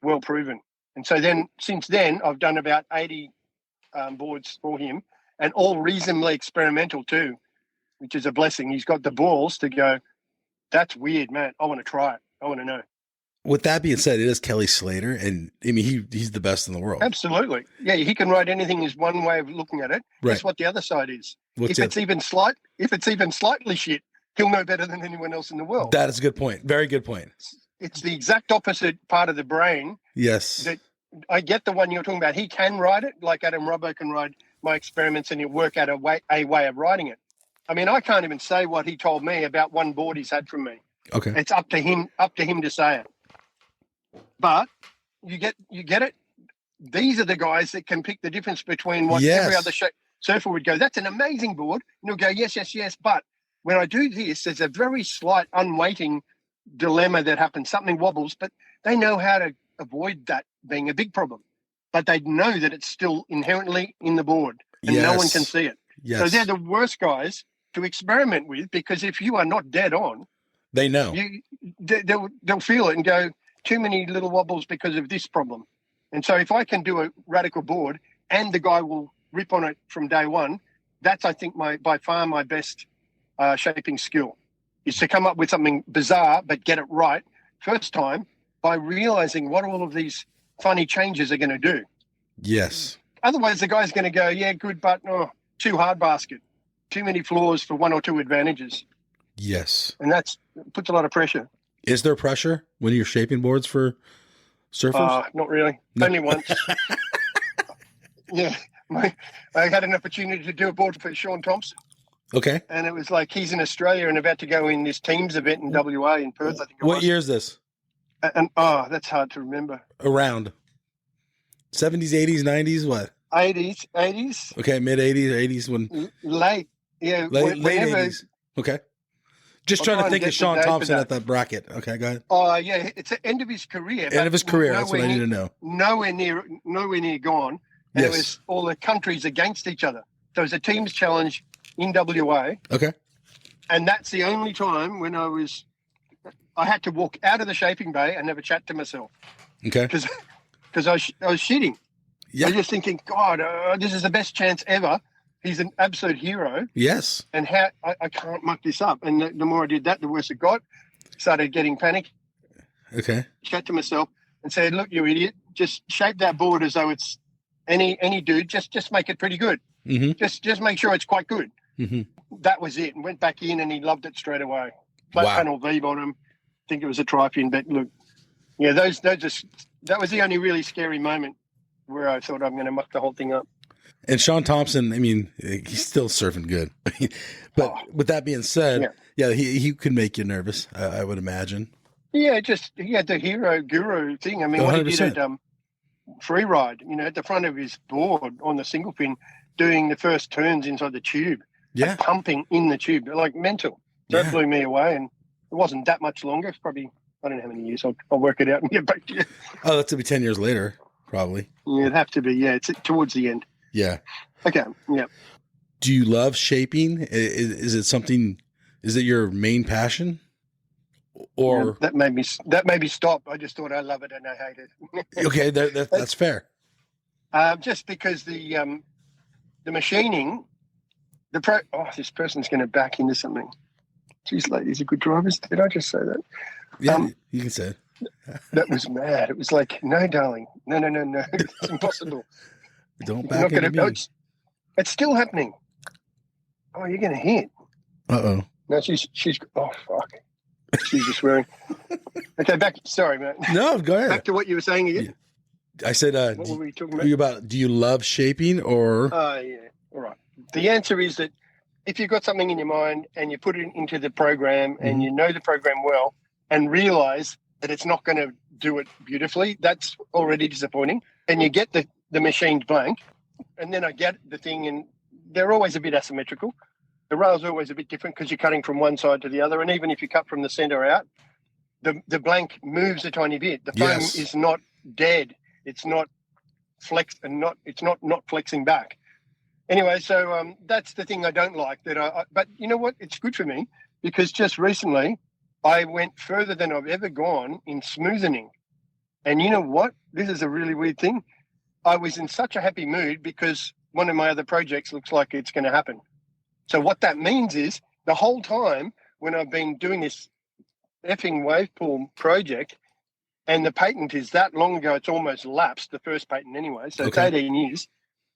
Speaker 4: Well proven. And so then, since then, I've done about 80 boards for him, and all reasonably experimental too, which is a blessing. He's got the balls to go, that's weird, man. I want to try it. I want to know.
Speaker 2: With that being said, it is Kelly Slater, and I mean, he's the best in the world.
Speaker 4: Absolutely. Yeah, he can ride anything is one way of looking at it.
Speaker 2: Right.
Speaker 4: That's what the other side is.
Speaker 2: What's
Speaker 4: If it's even slightly shit, he'll know better than anyone else in the world.
Speaker 2: That is a good point. Very good point.
Speaker 4: It's the exact opposite part of the brain.
Speaker 2: Yes.
Speaker 4: That I get the one you're talking about. He can ride it, like Adam Robbo can ride my experiments, and he'll work out a way of riding it. I mean, I can't even say what he told me about one board he's had from me.
Speaker 2: Okay.
Speaker 4: It's up to him to say it. But you get it. These are the guys that can pick the difference between what every other surfer would go, that's an amazing board. And he'll go, yes. But when I do this, there's a very slight unweighting dilemma that happens. Something wobbles, but they know how to avoid that being a big problem. But they know that it's still inherently in the board, and no one can see it.
Speaker 2: Yes.
Speaker 4: So they're the worst guys to experiment with, because if you are not dead on,
Speaker 2: they know.
Speaker 4: They'll feel it and go, too many little wobbles because of this problem. And so if I can do a radical board and the guy will rip on it from day one, that's, I think, by far my best shaping skill, is to come up with something bizarre but get it right first time by realizing what all of these funny changes are going to do.
Speaker 2: Yes.
Speaker 4: Otherwise, the guy's going to go, yeah, good, but too hard basket, too many flaws for one or two advantages.
Speaker 2: Yes.
Speaker 4: And that puts a lot of pressure.
Speaker 2: Is there pressure when you're shaping boards for surfers?
Speaker 4: Not really. No. Only once. Yeah. I had an opportunity to do a board for Sean Thompson.
Speaker 2: Okay.
Speaker 4: And it was like he's in Australia and about to go in this teams event in WA in Perth, I think.
Speaker 2: What year is this?
Speaker 4: And that's hard to remember.
Speaker 2: Around 70s, 80s, 90s, what?
Speaker 4: 80s,
Speaker 2: Okay, mid 80s, 80s when
Speaker 4: late, yeah,
Speaker 2: late
Speaker 4: whenever.
Speaker 2: 80s. Okay. Just
Speaker 4: I'll
Speaker 2: trying
Speaker 4: try
Speaker 2: to
Speaker 4: and
Speaker 2: think
Speaker 4: get
Speaker 2: of
Speaker 4: the
Speaker 2: Sean
Speaker 4: date for
Speaker 2: Thompson
Speaker 4: that.
Speaker 2: at that bracket. Okay, go ahead.
Speaker 4: Oh yeah, it's the end of his career.
Speaker 2: End
Speaker 4: but
Speaker 2: of his career. That's what I need to know.
Speaker 4: Nowhere near gone. And
Speaker 2: Yes.
Speaker 4: it was all the countries against each other. So it was a teams challenge in WA.
Speaker 2: Okay.
Speaker 4: And that's the only time when I had to walk out of the shaping bay and have a chat to myself.
Speaker 2: Okay.
Speaker 4: Because I was shitting.
Speaker 2: Yeah.
Speaker 4: I was just thinking, God, this is the best chance ever. He's an absolute hero.
Speaker 2: Yes.
Speaker 4: And how I can't muck this up. And the more I did that, the worse it got. Started getting panic.
Speaker 2: Okay.
Speaker 4: Chat to myself and said, look, you idiot, just shape that board as though it's any dude. Just make it pretty good.
Speaker 2: Mm-hmm.
Speaker 4: Just make sure it's quite good.
Speaker 2: Mm-hmm.
Speaker 4: That was it. And went back in and he loved it straight away. Flat panel V bottom. I think it was a tri-fin, but look, yeah, that was the only really scary moment where I thought I'm going to muck the whole thing up.
Speaker 2: And Sean Thompson, I mean, he's still surfing good. But with that being said, yeah, he could make you nervous, I would imagine.
Speaker 4: Yeah, he had the hero guru thing. I mean, 100%. What he did at free ride, at the front of his board on the single fin, doing the first turns inside the tube, pumping in the tube, like mental. So it blew me away, and it wasn't that much longer. It's probably, I don't know how many years. I'll work it out and get back to you.
Speaker 2: Oh, that's to be 10 years later, probably.
Speaker 4: Yeah, it'd have to be. Yeah, it's towards the end.
Speaker 2: Yeah.
Speaker 4: Okay. Yeah.
Speaker 2: Do you love shaping? Is it your main passion? Or
Speaker 4: that made me stop. I just thought I love it and I hate it.
Speaker 2: Okay, that's fair.
Speaker 4: Just because the machining, this person's going to back into something. Geez, ladies are good drivers. Did I just say that?
Speaker 2: Yeah, you can say it.
Speaker 4: That was mad. It was like, no, darling, no, it's impossible.
Speaker 2: Don't back into me.
Speaker 4: It's still happening. Oh, you're going to hit.
Speaker 2: Uh-oh.
Speaker 4: No, she's. Oh, fuck. She's just swearing. Okay, back. Sorry, mate.
Speaker 2: No, go ahead.
Speaker 4: Back to what you were saying again.
Speaker 2: I said,
Speaker 4: what were we talking
Speaker 2: about? Do you love shaping or?
Speaker 4: Yeah. All right. The answer is that if you've got something in your mind and you put it into the program and you know the program well and realize that it's not going to do it beautifully, that's already disappointing. And you get the machined blank, and then I get the thing, and they're always a bit asymmetrical. The rail's always a bit different because you're cutting from one side to the other, and even if you cut from the center out, the blank moves a tiny bit. The foam is not dead. It's not flexed and it's not flexing back. Anyway, so that's the thing I don't like. But you know what? It's good for me because just recently I went further than I've ever gone in smoothening. And you know what? This is a really weird thing. I was in such a happy mood because one of my other projects looks like it's going to happen. So what that means is the whole time when I've been doing this effing wave pool project, and the patent is that long ago, it's almost lapsed, the first patent anyway, so it's 18 years.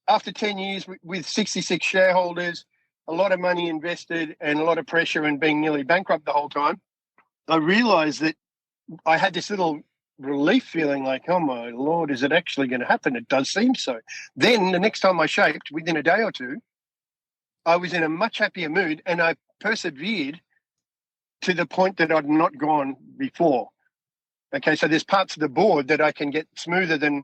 Speaker 4: After 10 years with 66 shareholders, a lot of money invested and a lot of pressure and being nearly bankrupt the whole time, I realized that I had this little relief feeling like, oh my Lord, is it actually going to happen? It does seem so. Then the next time I shaped, within a day or two, I was in a much happier mood and I persevered to the point that I'd not gone before. Okay, so there's parts of the board that I can get smoother than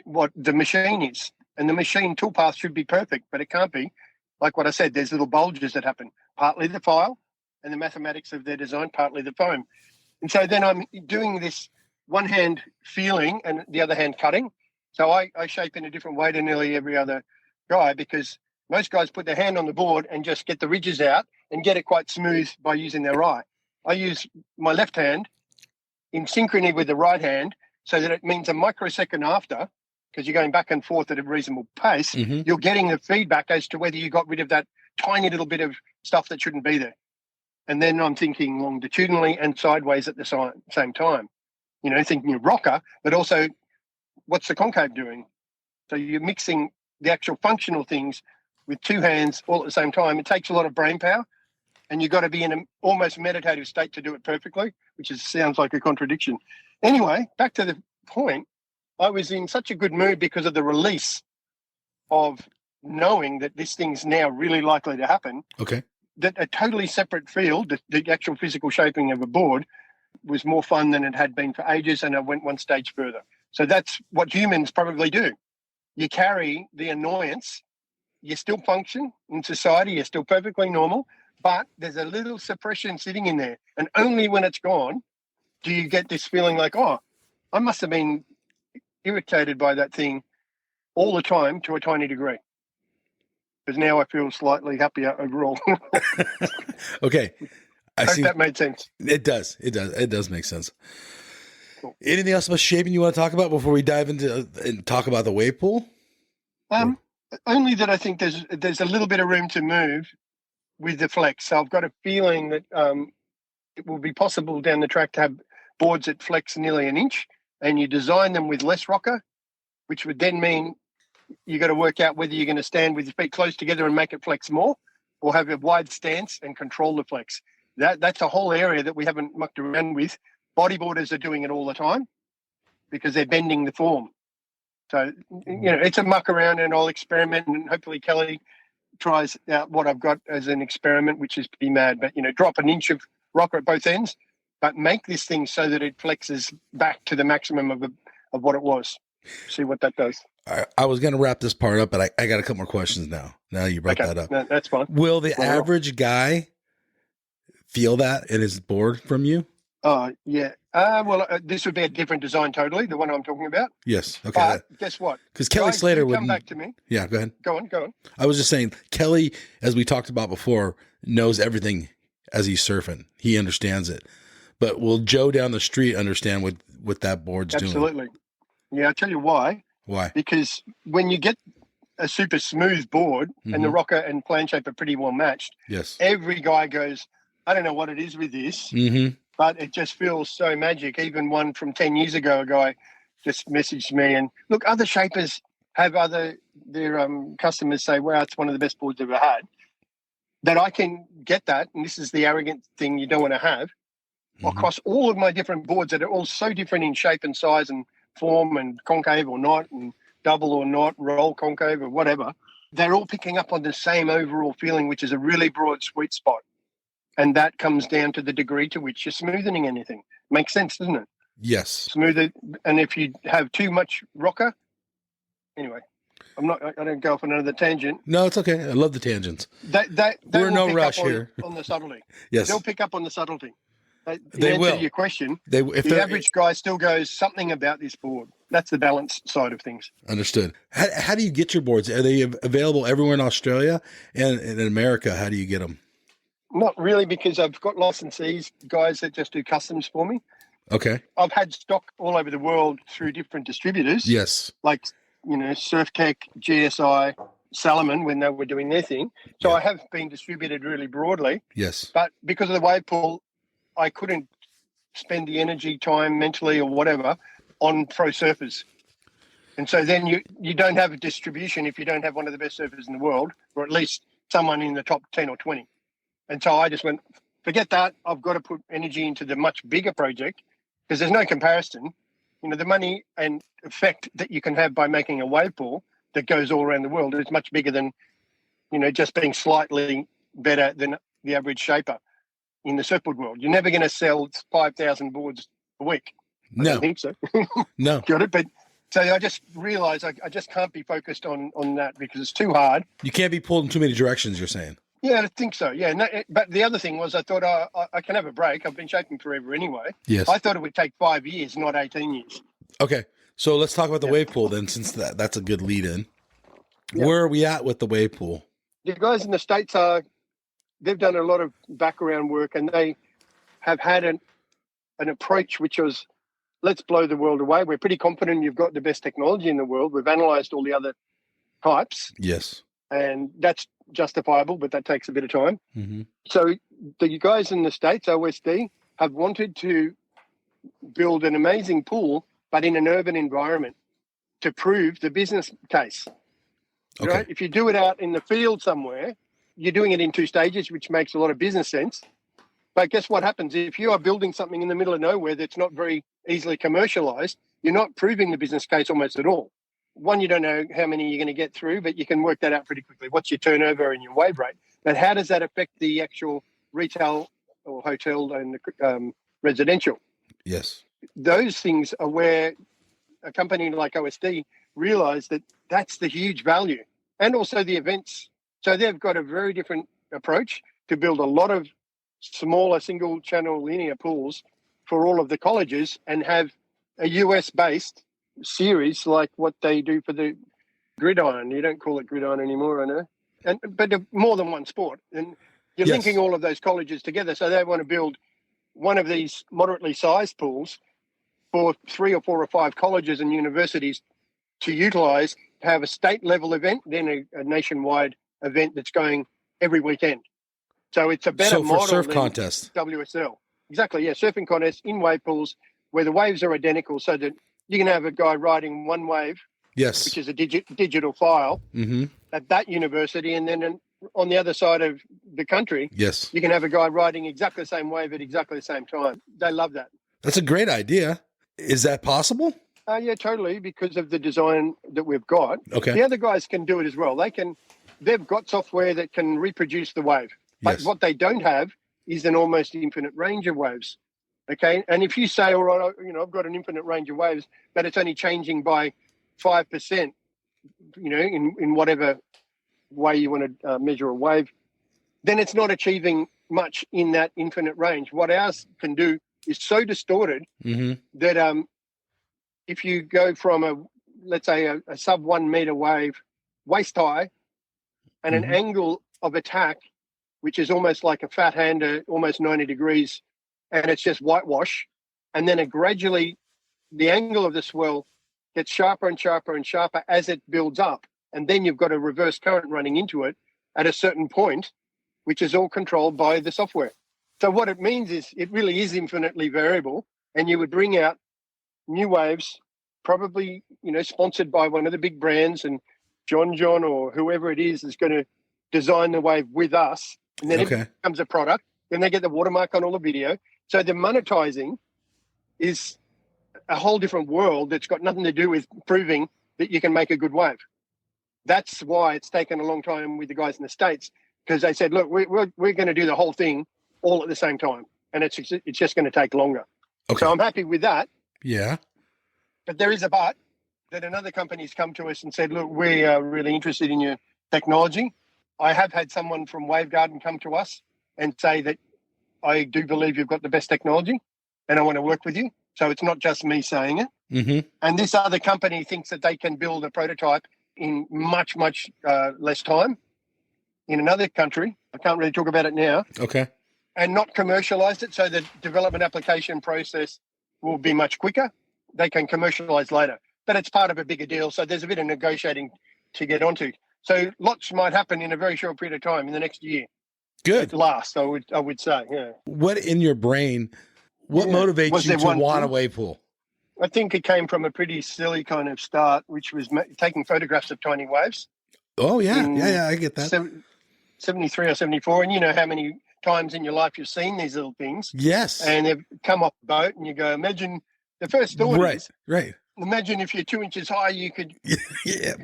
Speaker 4: what the machine is. And the machine toolpath should be perfect, but it can't be. Like what I said, there's little bulges that happen. Partly the file and the mathematics of their design, partly the foam. And so then I'm doing this one hand feeling and the other hand cutting. So I shape in a different way to nearly every other guy because most guys put their hand on the board and just get the ridges out and get it quite smooth by using their right. I use my left hand in synchrony with the right hand so that it means a microsecond after, because you're going back and forth at a reasonable pace, you're getting the feedback as to whether you got rid of that tiny little bit of stuff that shouldn't be there. And then I'm thinking longitudinally and sideways at the same time, thinking of rocker, but also what's the concave doing? So you're mixing the actual functional things with two hands all at the same time. It takes a lot of brain power and you've got to be in an almost meditative state to do it perfectly, which sounds like a contradiction. Anyway, back to the point, I was in such a good mood because of the release of knowing that this thing's now really likely to happen.
Speaker 2: Okay.
Speaker 4: That a totally separate field, the actual physical shaping of a board, was more fun than it had been for ages, and I went one stage further. So that's what humans probably do. you carry the annoyance. You still function in society. You're still perfectly normal, but there's a little suppression sitting in there. And only when it's gone do you get this feeling like, oh, I must have been irritated by that thing all the time to a tiny degree. Because now I feel slightly happier overall.
Speaker 2: Okay.
Speaker 4: I hope that made sense.
Speaker 2: It does. It does. It does make sense.
Speaker 4: Cool.
Speaker 2: Anything else about shaping you want to talk about before we dive into and talk about the wave pool?
Speaker 4: Only that I think there's a little bit of room to move with the flex. So I've got a feeling that it will be possible down the track to have boards that flex nearly an inch, and you design them with less rocker, which would then mean you got to work out whether you're going to stand with your feet close together and make it flex more, or have a wide stance and control the flex. That's a whole area that we haven't mucked around with. Bodyboarders are doing it all the time because they're bending the form. So, it's a muck around, and I'll experiment, and hopefully Kelly tries out what I've got as an experiment, which is pretty mad. But, drop an inch of rocker at both ends, but make this thing so that it flexes back to the maximum of what it was. See what that does.
Speaker 2: I was going to wrap this part up, but I got a couple more questions now. Now you brought that up.
Speaker 4: No, that's fine.
Speaker 2: Will the average guy feel that in his board from you?
Speaker 4: Oh, yeah. This would be a different design totally, the one I'm talking about.
Speaker 2: Yes. Okay.
Speaker 4: But guess what?
Speaker 2: Because Kelly Slater would
Speaker 4: come back to me.
Speaker 2: Yeah, go ahead.
Speaker 4: Go on.
Speaker 2: I was just saying, Kelly, as we talked about before, knows everything as he's surfing. He understands it. But will Joe down the street understand what that board's doing?
Speaker 4: Absolutely. Yeah, I'll tell you why.
Speaker 2: Why?
Speaker 4: Because when you get a super smooth board and the rocker and plan shape are pretty well matched,
Speaker 2: yes,
Speaker 4: every guy goes, I don't know what it is with this, but it just feels so magic. Even one from 10 years ago, a guy just messaged me, and look, other shapers have their customers say, wow, it's one of the best boards I've ever had. That I can get that, and this is the arrogant thing you don't want to have, across all of my different boards that are all so different in shape and size and form and concave or not and double or not, roll concave or whatever. They're all picking up on the same overall feeling, which is a really broad sweet spot. And that comes down to the degree to which you're smoothing anything. Makes sense, doesn't it?
Speaker 2: Yes.
Speaker 4: Smoother. And if you have too much rocker, anyway, I don't go off on another tangent.
Speaker 2: No, it's okay. I love the tangents.
Speaker 4: We're
Speaker 2: in no rush here.
Speaker 4: On the subtlety.
Speaker 2: Yes.
Speaker 4: They'll pick up on the subtlety.
Speaker 2: They will.
Speaker 4: Your question,
Speaker 2: If
Speaker 4: the average guy still goes something about this board. That's the balance side of things.
Speaker 2: Understood. How do you get your boards? Are they available everywhere in Australia and in America? How do you get them?
Speaker 4: Not really, because I've got licensees, guys that just do customs for me.
Speaker 2: Okay.
Speaker 4: I've had stock all over the world through different distributors.
Speaker 2: Yes.
Speaker 4: Like, Surf Tech, GSI, Salomon, when they were doing their thing. So I have been distributed really broadly.
Speaker 2: Yes.
Speaker 4: But because of the wave pool, I couldn't spend the energy, time, mentally or whatever on pro surfers. And so then you don't have a distribution if you don't have one of the best surfers in the world, or at least someone in the top 10 or 20. And so I just went, forget that. I've got to put energy into the much bigger project because there's no comparison. The money and effect that you can have by making a wave pool that goes all around the world is much bigger than, just being slightly better than the average shaper in the surfboard world. You're never going to sell 5,000 boards a week. I don't think so.
Speaker 2: No.
Speaker 4: Got it? But so I just realized I just can't be focused on that because it's too hard.
Speaker 2: You can't be pulled in too many directions, you're saying.
Speaker 4: Yeah, I think so. Yeah. No, but the other thing was I thought I can have a break. I've been shaping forever anyway.
Speaker 2: Yes.
Speaker 4: I thought it would take 5 years, not 18 years.
Speaker 2: Okay. So let's talk about the wave pool then, since that's a good lead in.
Speaker 4: Yeah.
Speaker 2: Where are we at with the wave pool?
Speaker 4: The guys in the States they've done a lot of background work, and they have had an approach which was, let's blow the world away. We're pretty confident you've got the best technology in the world. We've analyzed all the other types.
Speaker 2: Yes.
Speaker 4: And that's justifiable, but that takes a bit of time. So the guys in the States, OSD, have wanted to build an amazing pool, but in an urban environment to prove the business case.
Speaker 2: Okay.
Speaker 4: Right? If you do it out in the field somewhere, you're doing it in 2 stages, which makes a lot of business sense. But guess what happens? If you are building something in the middle of nowhere that's not very easily commercialized, you're not proving the business case almost at all. One, you don't know how many you're going to get through, but you can work that out pretty quickly. What's your turnover and your wave rate? But how does that affect the actual retail or hotel and the residential?
Speaker 2: Yes.
Speaker 4: Those things are where a company like OSD realize that that's the huge value. And also the events. So they've got a very different approach to build a lot of smaller single channel linear pools for all of the colleges and have a US based series like what they do for the gridiron. You don't call it gridiron anymore, I know. But more than one sport. And you're linking all of those colleges together. So they want to build one of these moderately sized pools for 3 or 4 or 5 colleges and universities to utilize, to have a state level event, then a nationwide event that's going every weekend. So it's a better model
Speaker 2: surf
Speaker 4: than
Speaker 2: contest.
Speaker 4: WSL. Exactly, yeah. Surfing contests in wave pools where the waves are identical, so that you can have a guy riding one wave,
Speaker 2: Yes.
Speaker 4: which is a digital file, at that university, and then on the other side of the country,
Speaker 2: Yes.
Speaker 4: you can have a guy riding exactly the same wave at exactly the same time. They love that.
Speaker 2: That's a great idea. Is that possible?
Speaker 4: Yeah, totally, because of the design that we've got.
Speaker 2: Okay.
Speaker 4: The other guys can do it as well. They've got software that can reproduce the wave. But
Speaker 2: Yes.
Speaker 4: what they don't have is an almost infinite range of waves. Okay. And if you say, all right, I've got an infinite range of waves, but it's only changing by 5%, in whatever way you want to measure a wave, then it's not achieving much in that infinite range. What ours can do is so distorted that if you go from let's say a sub 1 meter wave waist high and an angle of attack, which is almost like a fat hander, almost 90 degrees, and it's just whitewash, and then the angle of the swell gets sharper and sharper and sharper as it builds up, and then you've got a reverse current running into it at a certain point, which is all controlled by the software. So what it means is it really is infinitely variable, and you would bring out new waves, probably, sponsored by one of the big brands, and John or whoever it is going to design the wave with us, and then it becomes a product. Then they get the watermark on all the video. So the monetizing is a whole different world that's got nothing to do with proving that you can make a good wave. That's why it's taken a long time with the guys in the States, because they said, look, we're going to do the whole thing all at the same time, and it's just going to take longer.
Speaker 2: Okay.
Speaker 4: So I'm happy with that.
Speaker 2: Yeah.
Speaker 4: But there is a but that another company's come to us and said, look, we are really interested in your technology. I have had someone from Wavegarden come to us and say that I do believe you've got the best technology and I want to work with you. So it's not just me saying it. And this other company thinks that they can build a prototype in much, much less time in another country. I can't really talk about it now.
Speaker 2: Okay.
Speaker 4: And not commercialize it, so the development application process will be much quicker. They can commercialize later. But it's part of a bigger deal, so there's a bit of negotiating to get onto. So lots might happen in a very short period of time in the next year.
Speaker 2: Good.
Speaker 4: At last, I would say, yeah.
Speaker 2: What in your brain, what motivates you to want a wave pool?
Speaker 4: I think it came from a pretty silly kind of start, which was taking photographs of tiny waves.
Speaker 2: Oh, yeah. Yeah, I get that.
Speaker 4: 73 or 74, and you know how many times in your life you've seen these little things.
Speaker 2: Yes.
Speaker 4: And they've come off the boat, and you go, imagine, the first thought is,
Speaker 2: right.
Speaker 4: Imagine if you're 2 inches high, you could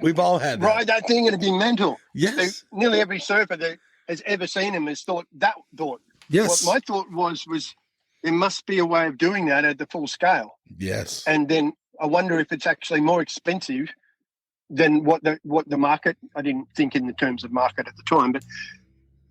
Speaker 2: we've all had that.
Speaker 4: ride that thing and it'd be mental.
Speaker 2: Yes.
Speaker 4: So nearly every surfer that has ever seen him has thought that thought.
Speaker 2: Yes.
Speaker 4: What my thought was there must be a way of doing that at the full scale.
Speaker 2: Yes.
Speaker 4: And then I wonder if it's actually more expensive than what the market. I didn't think in the terms of market at the time, but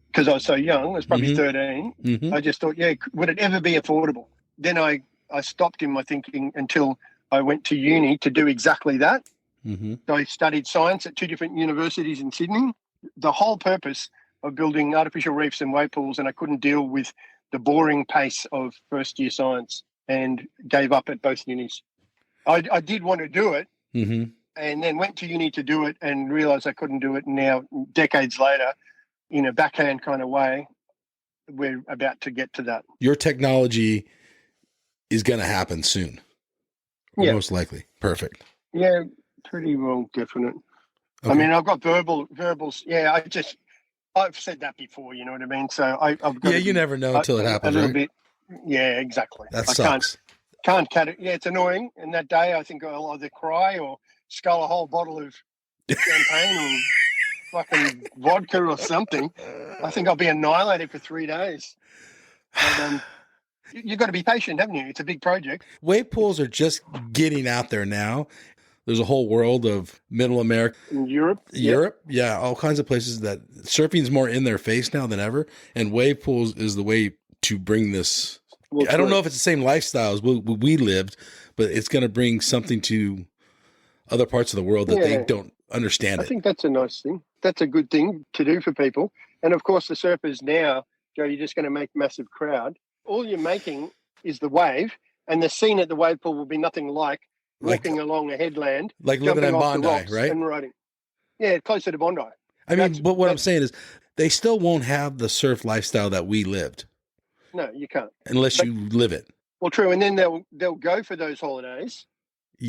Speaker 4: because I was so young, I was probably 13. I just thought, would it ever be affordable? Then I stopped in my thinking until I went to uni to do exactly that. So I studied science at 2 different universities in Sydney. The whole purpose of building artificial reefs and wave pools, and I couldn't deal with the boring pace of first-year science and gave up at both unis. I did want to do it, and then went to uni to do it and realised I couldn't do it. And now, decades later, in a backhand kind of way, we're about to get to that.
Speaker 2: Your technology is going to happen soon. Most likely. Perfect.
Speaker 4: Yeah, pretty well definite.
Speaker 2: Okay.
Speaker 4: I mean, I've got verbals. Yeah, I've said that before, you know what I mean? So I've got
Speaker 2: you never know until it happens,
Speaker 4: a little
Speaker 2: right?
Speaker 4: bit. Yeah, exactly.
Speaker 2: That sucks.
Speaker 4: Can't cut it. Yeah, it's annoying. And that day, I think I'll either cry or scull a whole bottle of champagne or fucking vodka or something. I think I'll be annihilated for 3 days. But, you've got to be patient, haven't you? It's a big project.
Speaker 2: Wave pools are just getting out there now. There's a whole world of Middle America,
Speaker 4: In Europe.
Speaker 2: Europe, yeah, all kinds of places that surfing's more in their face now than ever, and wave pools is the way to bring this.
Speaker 4: Well,
Speaker 2: I don't
Speaker 4: true.
Speaker 2: know if it's the same lifestyle as we lived, but it's going to bring something to other parts of the world that they
Speaker 4: Yeah.
Speaker 2: don't understand
Speaker 4: I
Speaker 2: it.
Speaker 4: think that's a nice thing. That's a good thing to do for people. And of course, the surfers now, Joe, you're just going to make massive crowd. All you're making is the wave, and the scene at the wave pool will be nothing like
Speaker 2: Like-
Speaker 4: walking along a headland,
Speaker 2: Like living
Speaker 4: jumping
Speaker 2: in
Speaker 4: off the
Speaker 2: Bondi,
Speaker 4: rocks
Speaker 2: right?
Speaker 4: and riding. Yeah, closer to Bondi.
Speaker 2: I mean,
Speaker 4: That's-
Speaker 2: but what I'm
Speaker 4: that's-
Speaker 2: saying is they still won't have the surf lifestyle that we lived
Speaker 4: No, you can't.
Speaker 2: unless
Speaker 4: But-
Speaker 2: you live it.
Speaker 4: Well, true. And then they'll go for those holidays,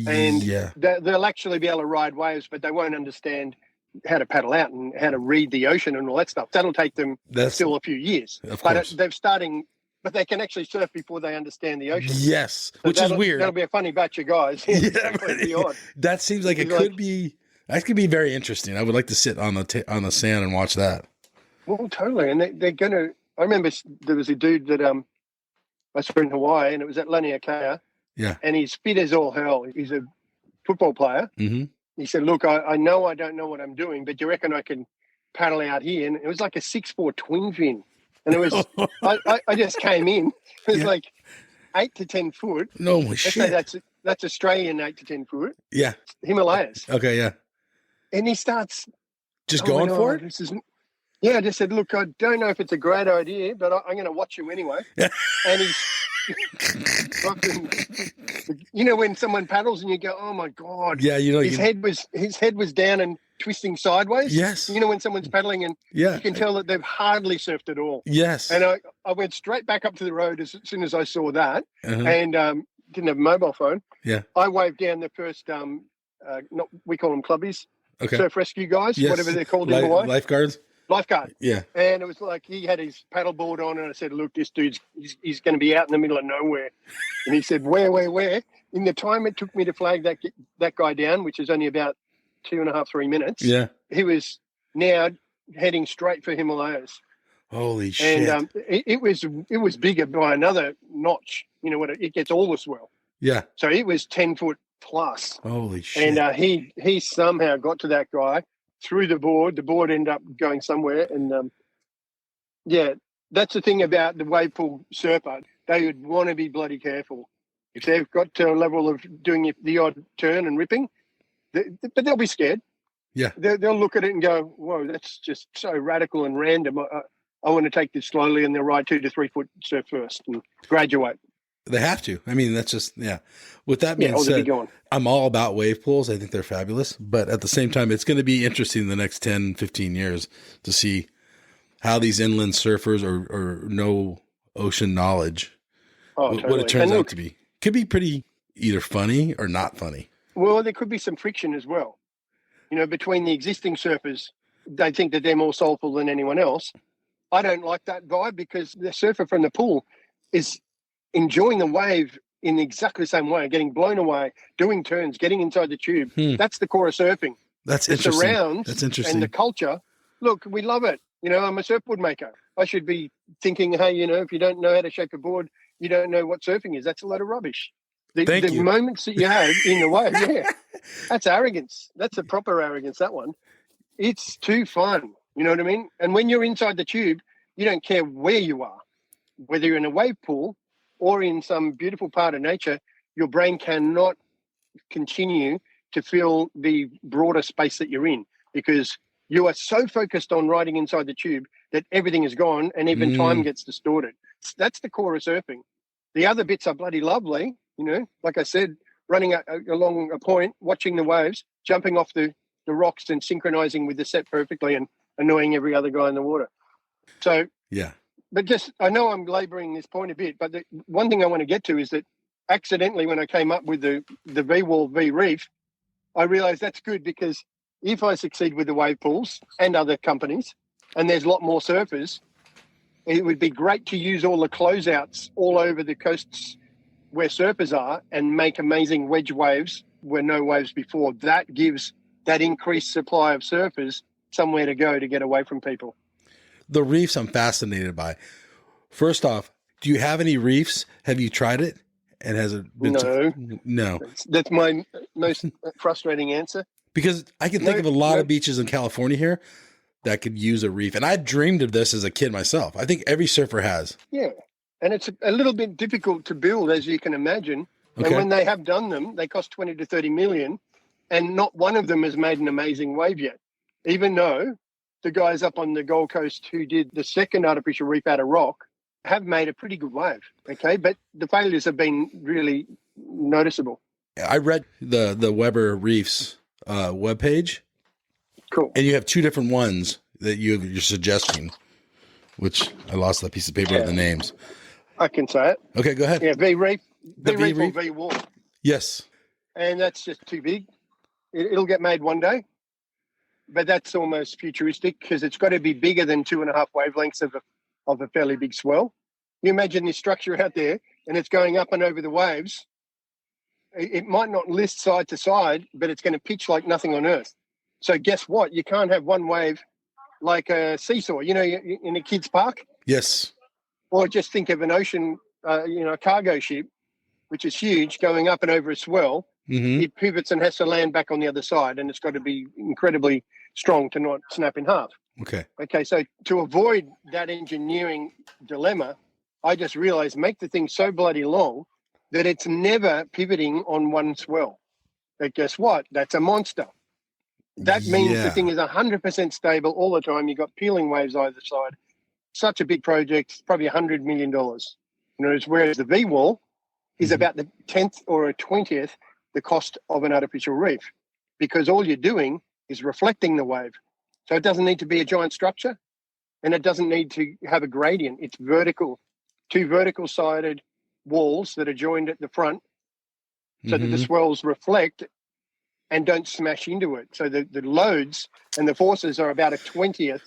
Speaker 4: and
Speaker 2: Yeah.
Speaker 4: they'll actually be able to ride waves, but they won't understand how to paddle out and how to read the ocean and all that stuff. That'll take them
Speaker 2: That's
Speaker 4: still a few years.
Speaker 2: Of
Speaker 4: But
Speaker 2: course.
Speaker 4: but they can actually surf before they understand the ocean.
Speaker 2: Yes,
Speaker 4: So
Speaker 2: which is
Speaker 4: that'll-
Speaker 2: weird.
Speaker 4: That'll be a funny batch of guys.
Speaker 2: Yeah,
Speaker 4: Completely
Speaker 2: but
Speaker 4: odd.
Speaker 2: that seems like it
Speaker 4: It's
Speaker 2: could
Speaker 4: like-
Speaker 2: be. That could be very interesting. I would like to sit on the sand and watch that.
Speaker 4: Well, totally. And they're going to. I remember there was a dude that I saw in Hawaii, and it was at Laniakea.
Speaker 2: Yeah.
Speaker 4: And he's fit as all hell. He's a football player.
Speaker 2: Mm-hmm.
Speaker 4: He said, "Look, I know I don't know what I'm doing, but do you reckon I can paddle out here?" And it was like a 6'4" twin fin, and it was. I just came in. It was
Speaker 2: Yeah.
Speaker 4: like 8 to 10 foot.
Speaker 2: No
Speaker 4: Let's say
Speaker 2: shit.
Speaker 4: that's Australian 8 to 10 foot.
Speaker 2: Yeah.
Speaker 4: Himalayas.
Speaker 2: Okay. Yeah.
Speaker 4: And he starts
Speaker 2: Just
Speaker 4: "Oh my
Speaker 2: going for
Speaker 4: God,
Speaker 2: it.
Speaker 4: This isn't. Yeah, I just said, "Look, I don't know if it's a great idea, but I'm going to watch you anyway."
Speaker 2: Yeah.
Speaker 4: And he's fucking, you know, when someone paddles and you go, "Oh my God!"
Speaker 2: Yeah. You know.
Speaker 4: His head was down and twisting sideways.
Speaker 2: Yes.
Speaker 4: You know, when someone's paddling and
Speaker 2: Yeah.
Speaker 4: you can tell that they've hardly surfed at all.
Speaker 2: Yes.
Speaker 4: And I went straight back up to the road as soon as I saw that,
Speaker 2: Uh-huh.
Speaker 4: and didn't have a mobile phone.
Speaker 2: Yeah.
Speaker 4: I waved down the first we call them clubbies,
Speaker 2: Okay.
Speaker 4: surf rescue guys,
Speaker 2: Yes.
Speaker 4: whatever they're called in Hawaii.
Speaker 2: Lifeguards.
Speaker 4: Lifeguard.
Speaker 2: Yeah.
Speaker 4: And it was like he had his paddle board on, and I said, "Look, this dude's he's going to be out in the middle of nowhere." And he said, "Where?" In the time it took me to flag that guy down, which is only about 2.5, 3 minutes,
Speaker 2: Yeah.
Speaker 4: he was now heading straight for Himalayas.
Speaker 2: Holy shit.
Speaker 4: And it was bigger by another notch. You know what? It gets all the swell.
Speaker 2: yeah.
Speaker 4: So it was 10 foot plus.
Speaker 2: Holy shit.
Speaker 4: And he somehow got to that guy through the board. The board ended up going somewhere. And yeah, that's the thing about the wave pool surfer. They would want to be bloody careful. If they've got to a level of doing the odd turn and ripping, but they'll be scared.
Speaker 2: Yeah.
Speaker 4: They'll look at it and go, "Whoa, that's just so radical and random. I want to take this slowly," and they'll ride 2 to 3 foot surf first and graduate.
Speaker 2: They have to. I mean, that's just, yeah. With that being
Speaker 4: Or they'll be
Speaker 2: said,
Speaker 4: gone.
Speaker 2: I'm all about wave pools. I think they're fabulous. But at the same time, it's going to be interesting in the next 10, 15 years to see how these inland surfers or no ocean knowledge,
Speaker 4: Oh,
Speaker 2: what
Speaker 4: totally.
Speaker 2: it turns
Speaker 4: And
Speaker 2: out
Speaker 4: look,
Speaker 2: to be. Could be pretty either funny or not funny.
Speaker 4: well, there could be some friction as well. You know, between the existing surfers, they think that they're more soulful than anyone else. I don't like that vibe because the surfer from the pool is enjoying the wave in exactly the same way, getting blown away, doing turns, getting inside the tube. That's the core of surfing.
Speaker 2: That's
Speaker 4: The
Speaker 2: interesting.
Speaker 4: surrounds
Speaker 2: That's interesting.
Speaker 4: and the culture. Look, we love it. You know, I'm a surfboard maker. I should be thinking, hey, you know, if you don't know how to shape a board, you don't know what surfing is. That's a load of rubbish.
Speaker 2: Thank
Speaker 4: The
Speaker 2: you.
Speaker 4: moments that you have in the wave, yeah, that's arrogance. That's a proper arrogance, that one. It's too fun. You know what I mean? And when you're inside the tube, you don't care where you are, whether you're in a wave pool or in some beautiful part of nature, your brain cannot continue to feel the broader space that you're in because you are so focused on riding inside the tube that everything is gone and even time gets distorted. That's the core of surfing. The other bits are bloody lovely, you know, like I said, running along a point, watching the waves, jumping off the rocks and synchronizing with the set perfectly and annoying every other guy in the water. So,
Speaker 2: yeah.
Speaker 4: but just, I know I'm laboring this point a bit, but the one thing I want to get to is that accidentally when I came up with the V-wall V-reef, I realized that's good because if I succeed with the wave pools and other companies, and there's a lot more surfers, it would be great to use all the closeouts all over the coasts where surfers are and make amazing wedge waves where no waves before. That gives that increased supply of surfers somewhere to go to get away from people.
Speaker 2: The reefs I'm fascinated by. First off, do you have any reefs? Have you tried it? And has it been
Speaker 4: No.
Speaker 2: No.
Speaker 4: That's my most frustrating answer.
Speaker 2: Because I can think of a lot of beaches in California here that could use a reef. And I dreamed of this as a kid myself. I think every surfer has.
Speaker 4: Yeah. And it's a little bit difficult to build, as you can imagine.
Speaker 2: Okay.
Speaker 4: And when they have done them, they cost 20 to 30 million. And not one of them has made an amazing wave yet, even though the guys up on the Gold Coast who did the second artificial reef out of rock have made a pretty good wave. Okay. But the failures have been really noticeable.
Speaker 2: I read the Weber Reefs webpage.
Speaker 4: Cool.
Speaker 2: And you have two different ones that you're suggesting, which I lost that piece of paper with the names.
Speaker 4: I can say it.
Speaker 2: Okay, go ahead.
Speaker 4: Yeah, V-Reef.
Speaker 2: The
Speaker 4: V-Reef or
Speaker 2: V-Reef?
Speaker 4: V-Wall.
Speaker 2: Yes.
Speaker 4: And that's just too big. It'll get made one day. But that's almost futuristic because it's got to be bigger than 2.5 wavelengths of a fairly big swell. You imagine this structure out there and it's going up and over the waves. It might not list side to side, but it's going to pitch like nothing on earth. So guess what? You can't have one wave like a seesaw, you know, in a kid's park.
Speaker 2: Yes.
Speaker 4: Or just think of an ocean, a cargo ship, which is huge, going up and over a swell.
Speaker 2: Mm-hmm.
Speaker 4: It pivots and has to land back on the other side, and it's got to be incredibly strong to not snap in half. Okay, so to avoid that engineering dilemma, I just realized make the thing so bloody long that it's never pivoting on one swell. But guess what? That's a monster. That means the thing is 100% stable all the time. You've got peeling waves either side. Such a big project, probably $100 million. Whereas the V-Wall is about the 10th or a 20th the cost of an artificial reef, because all you're doing is reflecting the wave. So it doesn't need to be a giant structure, and it doesn't need to have a gradient. It's vertical, two vertical-sided walls that are joined at the front so that the swells reflect and don't smash into it. So the loads and the forces are about a 20th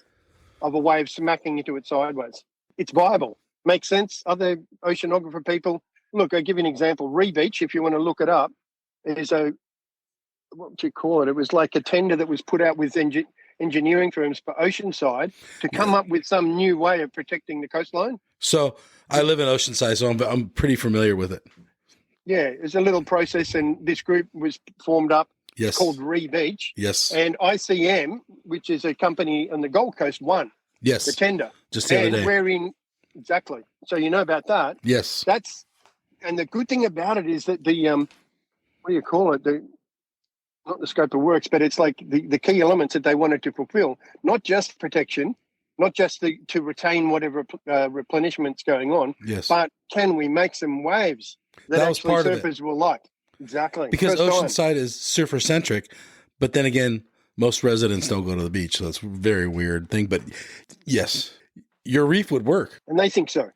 Speaker 4: of a wave smacking into it sideways. It's viable. Makes sense? Other oceanographer people, look, I'll give you an example. Rebeach, if you want to look it up, is what do you call it? It was like a tender that was put out with engineering firms for Oceanside to come up with some new way of protecting the coastline.
Speaker 2: So I live in Oceanside, so I'm pretty familiar with it.
Speaker 4: Yeah, it's a little process, and this group was formed up.
Speaker 2: Yes.
Speaker 4: Called Rebeach.
Speaker 2: Yes.
Speaker 4: And ICM, which is a company on the Gold Coast, won the tender.
Speaker 2: Just the other day.
Speaker 4: We're in, exactly. So you know about that.
Speaker 2: Yes.
Speaker 4: And the good thing about it is that the, what do you call it? Not the scope of works, but it's like the key elements that they wanted to fulfill, not just protection, not just to retain whatever replenishment's going on, but can we make some waves that actually surfers will like? Exactly.
Speaker 2: Because Oceanside is surfer centric, but then again, most residents don't go to the beach. So it's a very weird thing. But yes, your reef would work.
Speaker 4: And they think so.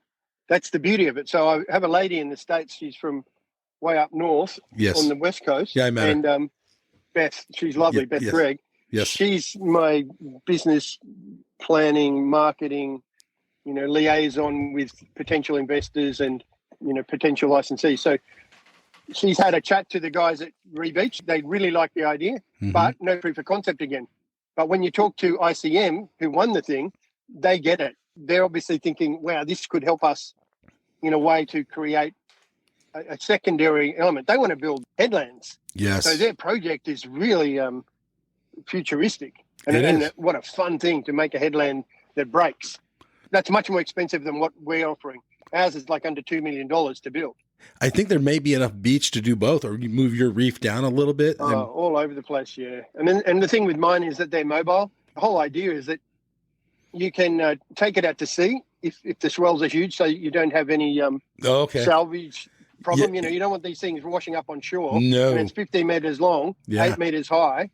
Speaker 4: That's the beauty of it. So I have a lady in the States. She's from way up north on the West Coast.
Speaker 2: Yeah, I met her.
Speaker 4: And Beth, she's lovely, Beth Gregg.
Speaker 2: Yes.
Speaker 4: She's my business planning, marketing, liaison with potential investors and, potential licensees. So she's had a chat to the guys at Rebeach. They really like the idea, but no proof of concept again. But when you talk to ICM, who won the thing, they get it. They're obviously thinking, wow, this could help us in a way to create a secondary element. They want to build headlands.
Speaker 2: Yes.
Speaker 4: So their project is really futuristic. And what a fun thing to make a headland that breaks. That's much more expensive than what we're offering. Ours is like under $2 million to build.
Speaker 2: I think there may be enough beach to do both, or you move your reef down a little bit.
Speaker 4: All over the place, yeah. And the thing with mine is that they're mobile. The whole idea is that you can take it out to sea if the swells are huge, so you don't have any salvage problem. You don't want these things washing up on shore.
Speaker 2: No.
Speaker 4: And it's 15 meters long, 8 meters high,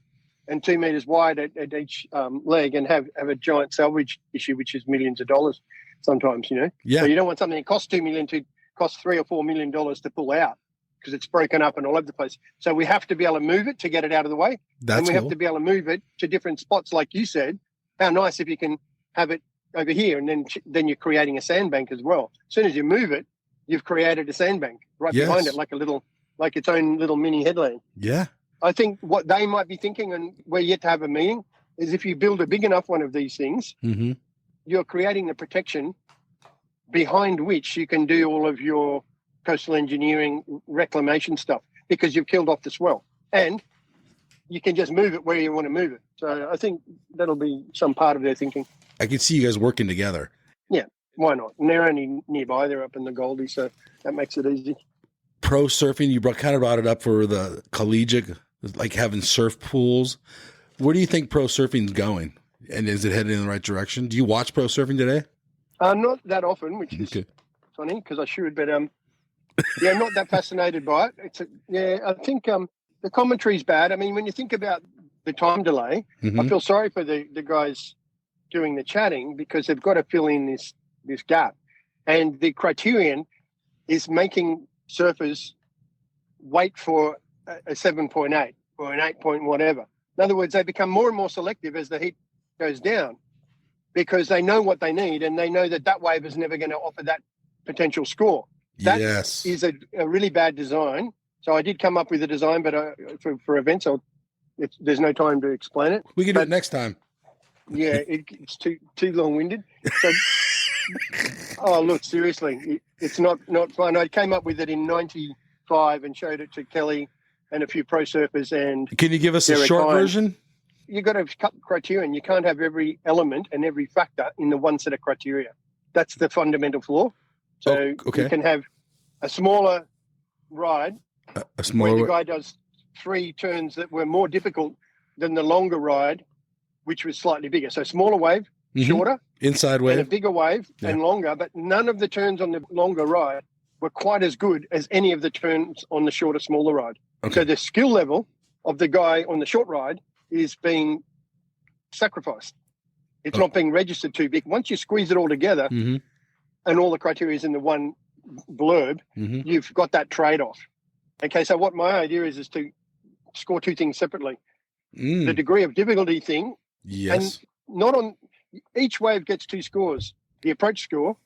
Speaker 4: and 2 meters wide at each leg, and have a giant salvage issue, which is millions of dollars sometimes,
Speaker 2: Yeah.
Speaker 4: So you don't want something that costs $2 million to cost $3 or $4 million to pull out because it's broken up and all over the place. So we have to be able to move it to get it out of the way. And we have to be able to move it to different spots, like you said. How nice if you can have it over here, and then you're creating a sandbank as well. As soon as you move it, you've created a sandbank right behind it, like its own little mini headland.
Speaker 2: Yeah.
Speaker 4: I think what they might be thinking, and we're yet to have a meeting, is if you build a big enough one of these things, you're creating the protection behind which you can do all of your coastal engineering reclamation stuff, because you've killed off the swell. and you can just move it where you want to move it. So I think that'll be some part of their thinking.
Speaker 2: I can see you guys working together.
Speaker 4: Yeah, why not? And they're only nearby. They're up in the Goldie, so that makes it easy.
Speaker 2: Pro surfing, you kind of brought it up for the collegiate, like having surf pools. Where do you think pro surfing's going? And is it heading in the right direction? Do you watch pro surfing today?
Speaker 4: Not that often, which is funny because I should, but yeah, not that fascinated by it. I think the commentary's bad. I mean, when you think about the time delay, I feel sorry for the guys doing the chatting because they've got to fill in this gap, and the criterion is making surfers wait for a 7.8 or an 8 point whatever. In other words, they become more and more selective as the heat goes down because they know what they need and they know that wave is never going to offer that potential score. That is a really bad design. So I did come up with a design, but for events, there's no time to explain it.
Speaker 2: We can do it next time.
Speaker 4: Yeah, it's too long-winded. So, oh, look, seriously, it's not fun. I came up with it in 95 and showed it to Kelly and a few pro surfers. And
Speaker 2: can you give us a short version?
Speaker 4: You've got to cut the criterion. You can't have every element and every factor in the one set of criteria. That's the fundamental flaw. So you can have a smaller ride where the guy does 3 turns that were more difficult than the longer ride, which was slightly bigger. So smaller wave, shorter,
Speaker 2: inside wave,
Speaker 4: and a bigger wave and longer. But none of the turns on the longer ride were quite as good as any of the turns on the shorter, smaller ride. Okay. So the skill level of the guy on the short ride is being sacrificed. It's not being registered too big. Once you squeeze it all together and all the criteria is in the one blurb, you've got that trade-off. Okay, so what my idea is to score 2 things separately. The degree of difficulty thing.
Speaker 2: Yes.
Speaker 4: And not on each wave gets 2 scores. The approach score,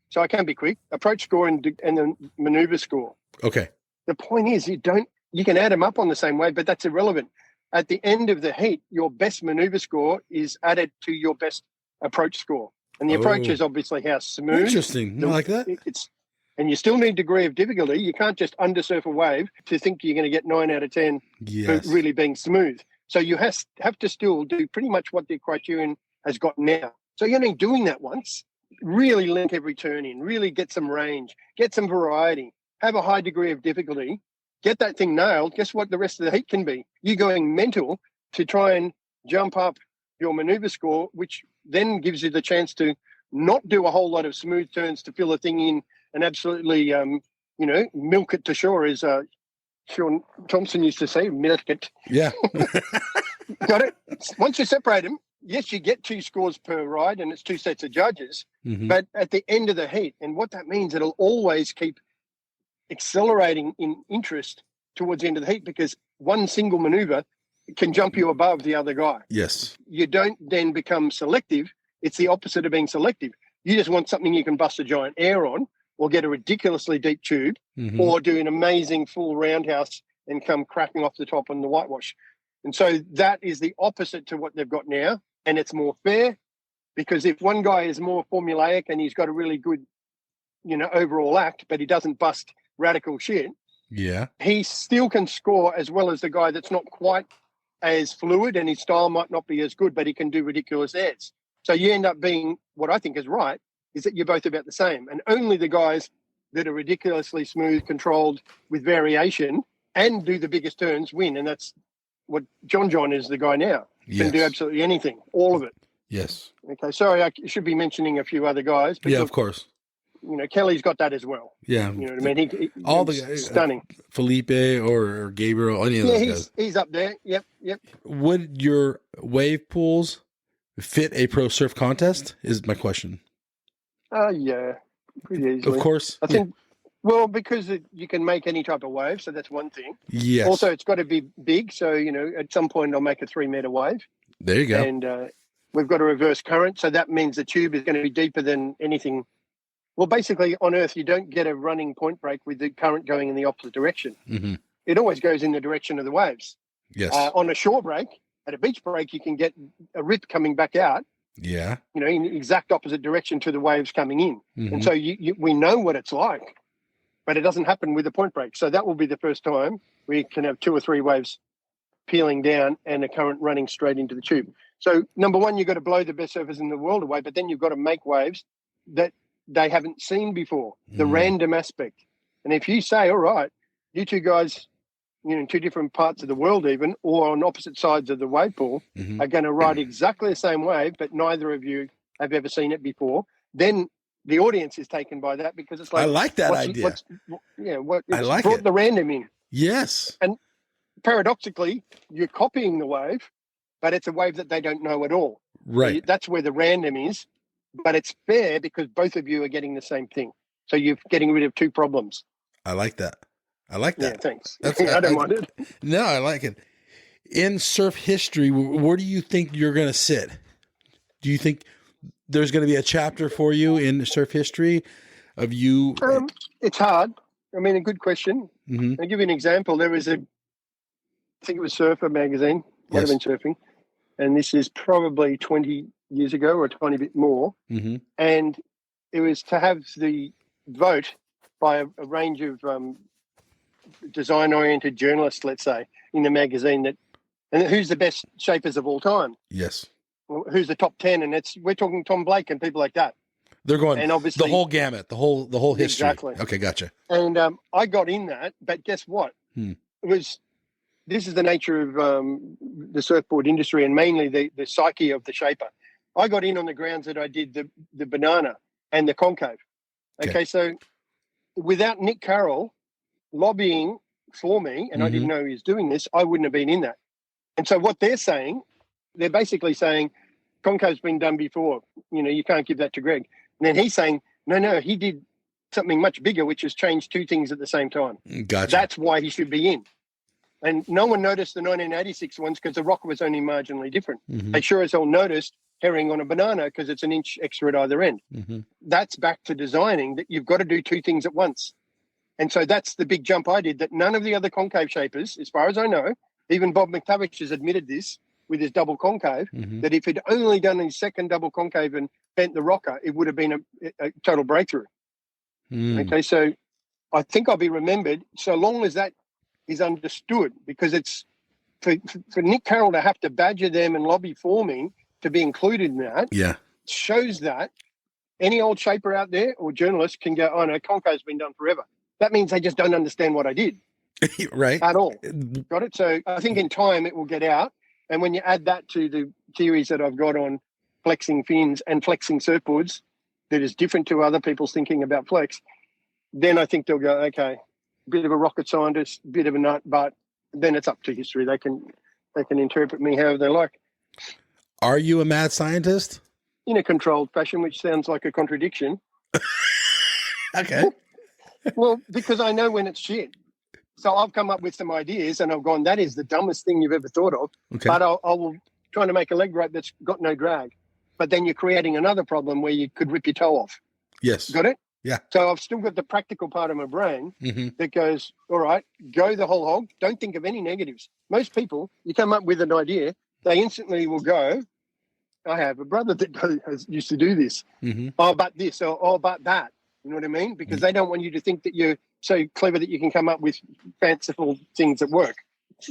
Speaker 4: so I can be quick, approach score and the maneuver score.
Speaker 2: Okay.
Speaker 4: The point is you can add them up on the same wave, but that's irrelevant. At the end of the heat, your best maneuver score is added to your best approach score. And the approach is obviously how smooth.
Speaker 2: Interesting. I like that.
Speaker 4: And you still need degree of difficulty. You can't just undersurf a wave to think you're going to get 9 out of 10 for really being smooth. So you have to still do pretty much what the criterion has got now. So you're only doing that once. Really link every turn in. Really get some range. Get some variety. Have a high degree of difficulty. Get that thing nailed. Guess what the rest of the heat can be? You going mental to try and jump up your maneuver score, which then gives you the chance to not do a whole lot of smooth turns to fill a thing in and absolutely, milk it to shore, as Sean Thompson used to say, milk it.
Speaker 2: Yeah.
Speaker 4: Got it? Once you separate them, yes, you get 2 scores per ride and it's 2 sets of judges, but at the end of the heat, and what that means, it'll always keep accelerating in interest towards the end of the heat because one single maneuver can jump you above the other guy.
Speaker 2: Yes.
Speaker 4: You don't then become selective. It's the opposite of being selective. You just want something you can bust a giant air on or get a ridiculously deep tube or do an amazing full roundhouse and come cracking off the top on the whitewash. And so that is the opposite to what they've got now. And it's more fair because if one guy is more formulaic and he's got a really good, overall act, but he doesn't bust radical shit, he still can score as well as the guy that's not quite as fluid and his style might not be as good, but he can do ridiculous airs. So you end up being, what I think is right, is that you're both about the same. And only the guys that are ridiculously smooth, controlled with variation and do the biggest turns win. And that's what John is the guy now. Can do absolutely anything, all of it.
Speaker 2: Yes.
Speaker 4: Okay, sorry, I should be mentioning a few other guys. But
Speaker 2: of course.
Speaker 4: Kelly's got that as well.
Speaker 2: Yeah.
Speaker 4: You know what I mean?
Speaker 2: All the guys.
Speaker 4: Stunning.
Speaker 2: Felipe or Gabriel, any of those guys.
Speaker 4: He's up there. Yep.
Speaker 2: Would your wave pools fit a pro surf contest is my question.
Speaker 4: Yeah, pretty easily.
Speaker 2: Of course.
Speaker 4: I think, well, because you can make any type of wave, so that's one thing.
Speaker 2: Yes.
Speaker 4: Also, it's got to be big, so, at some point I'll make a 3-meter wave.
Speaker 2: There you go.
Speaker 4: And we've got a reverse current, so that means the tube is going to be deeper than anything. Well, basically, on Earth, you don't get a running point break with the current going in the opposite direction. It always goes in the direction of the waves.
Speaker 2: Yes.
Speaker 4: On a shore break, at a beach break, you can get a rip coming back out.
Speaker 2: Yeah.
Speaker 4: In the exact opposite direction to the waves coming in. And so we know what it's like, but it doesn't happen with a point break. So that will be the first time we can have 2 or 3 waves peeling down and a current running straight into the tube. So number one, you've got to blow the best surfers in the world away, but then you've got to make waves that they haven't seen before, the random aspect. And if you say, all right, you two guys, in two different parts of the world even, or on opposite sides of the wave pool, are going to ride exactly the same wave, but neither of you have ever seen it before, then the audience is taken by that, because it's like,
Speaker 2: I like that idea.
Speaker 4: It's
Speaker 2: I like
Speaker 4: brought
Speaker 2: it.
Speaker 4: the random in.
Speaker 2: Yes.
Speaker 4: And paradoxically, you're copying the wave, but it's a wave that they don't know at all.
Speaker 2: Right.
Speaker 4: So that's where the random is, but it's fair because both of you are getting the same thing. So you're getting rid of two problems.
Speaker 2: I like that. I like that.
Speaker 4: Yeah, thanks.
Speaker 2: That's,
Speaker 4: I don't mind it.
Speaker 2: No, I like it. In surf history, where do you think you're going to sit? Do you think there's going to be a chapter for you in surf history of you?
Speaker 4: It's hard. I mean, a good question.
Speaker 2: Mm-hmm.
Speaker 4: I'll give you an example. There was I think it was Surfer magazine, might have been Surfing, and this is probably 20 years ago or a tiny bit more.
Speaker 2: Mm-hmm.
Speaker 4: And it was to have the vote by a range of design-oriented journalists, let's say, in the magazine, and who's the best shapers of all time?
Speaker 2: Yes.
Speaker 4: Who's the top 10? And we're talking Tom Blake and people like that.
Speaker 2: They're going,
Speaker 4: and obviously
Speaker 2: the whole gamut, the whole history.
Speaker 4: Exactly.
Speaker 2: Okay, gotcha.
Speaker 4: And I got in that, but guess what? This is the nature of the surfboard industry, and mainly the psyche of the shaper. I got in on the grounds that I did the banana and the concave. Okay, so without Nick Carroll lobbying for me, and I didn't know he was doing this, I wouldn't have been in that. And so what they're saying, they're basically saying, concave's been done before. You can't give that to Greg. And then he's saying, no, he did something much bigger, which has changed two things at the same time.
Speaker 2: Gotcha.
Speaker 4: That's why he should be in. And no one noticed the 1986 ones because the rock was only marginally different. They sure as hell noticed herring on a banana because it's an inch extra at either end. That's back to designing, that you've got to do two things at once. And so that's the big jump I did, that none of the other concave shapers, as far as I know, even Bob McTavish has admitted this with his double concave, that if he'd only done his second double concave and bent the rocker, it would have been a total breakthrough. Okay, so I think I'll be remembered so long as that is understood, because it's for Nick Carroll to have to badger them and lobby for me to be included in that. Yeah, shows that any old shaper out there or journalist can go, oh no, concave's been done forever. That means they just don't understand what I did.
Speaker 2: Right.
Speaker 4: At all. Got it? So I think in time it will get out. And when you add that to the theories that I've got on flexing fins and flexing surfboards that is different to other people's thinking about flex, then I think they'll go, okay, bit of a rocket scientist, bit of a nut, but then it's up to history. They can interpret me however they like.
Speaker 2: Are you a mad scientist?
Speaker 4: In a controlled fashion, which sounds like a contradiction.
Speaker 2: Okay.
Speaker 4: Well, because I know when it's shit. So I've come up with some ideas and I've gone, that is the dumbest thing you've ever thought of. Okay. But I'll trying to make a leg rope that's got no drag. But then you're creating another problem where you could rip your toe off. Yes. Got it? Yeah. So I've still got the practical part of my brain that goes, all right, go the whole hog. Don't think of any negatives. Most people, you come up with an idea, they instantly will go, I have a brother that used to do this. Oh, but this, or oh, but that. You know what I mean? Because they don't want you to think that you're so clever that you can come up with fanciful things that work.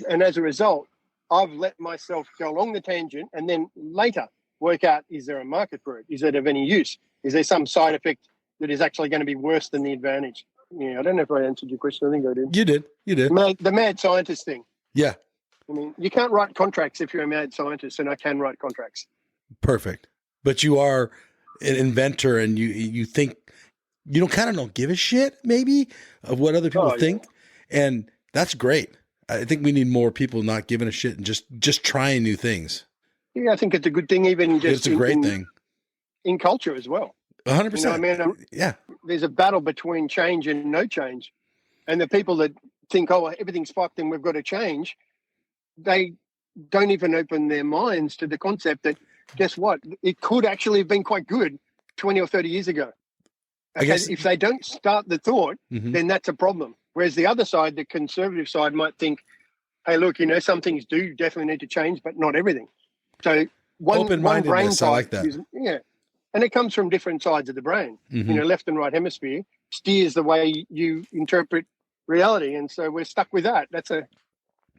Speaker 4: And as a result, I've let myself go along the tangent and then later work out, is there a market for it? Is it of any use? Is there some side effect that is actually going to be worse than the advantage? Yeah, I don't know if I answered your question. I think I did. You did. The mad scientist thing. Yeah. I mean, you can't write contracts if you're a mad scientist, and I can write contracts.
Speaker 2: Perfect. But you are an inventor, and you think, you don't give a shit maybe of what other people think. And that's great. I think we need more people not giving a shit and just trying new things. Yeah, I think it's a good thing. Even just it's a great thing in culture as well. 100%. Yeah. There's a battle between change and no change. And the people that think, oh, everything's fucked and we've got to change, they don't even open their minds to the concept that, guess what? It could actually have been quite good 20 or 30 years ago. I guess if they don't start the thought, then that's a problem. Whereas the other side, the conservative side, might think, hey, look, some things do definitely need to change, but not everything. So one brain type, I like that. Yeah. And it comes from different sides of the brain. Left and right hemisphere steers the way you interpret reality. And so we're stuck with that. That's a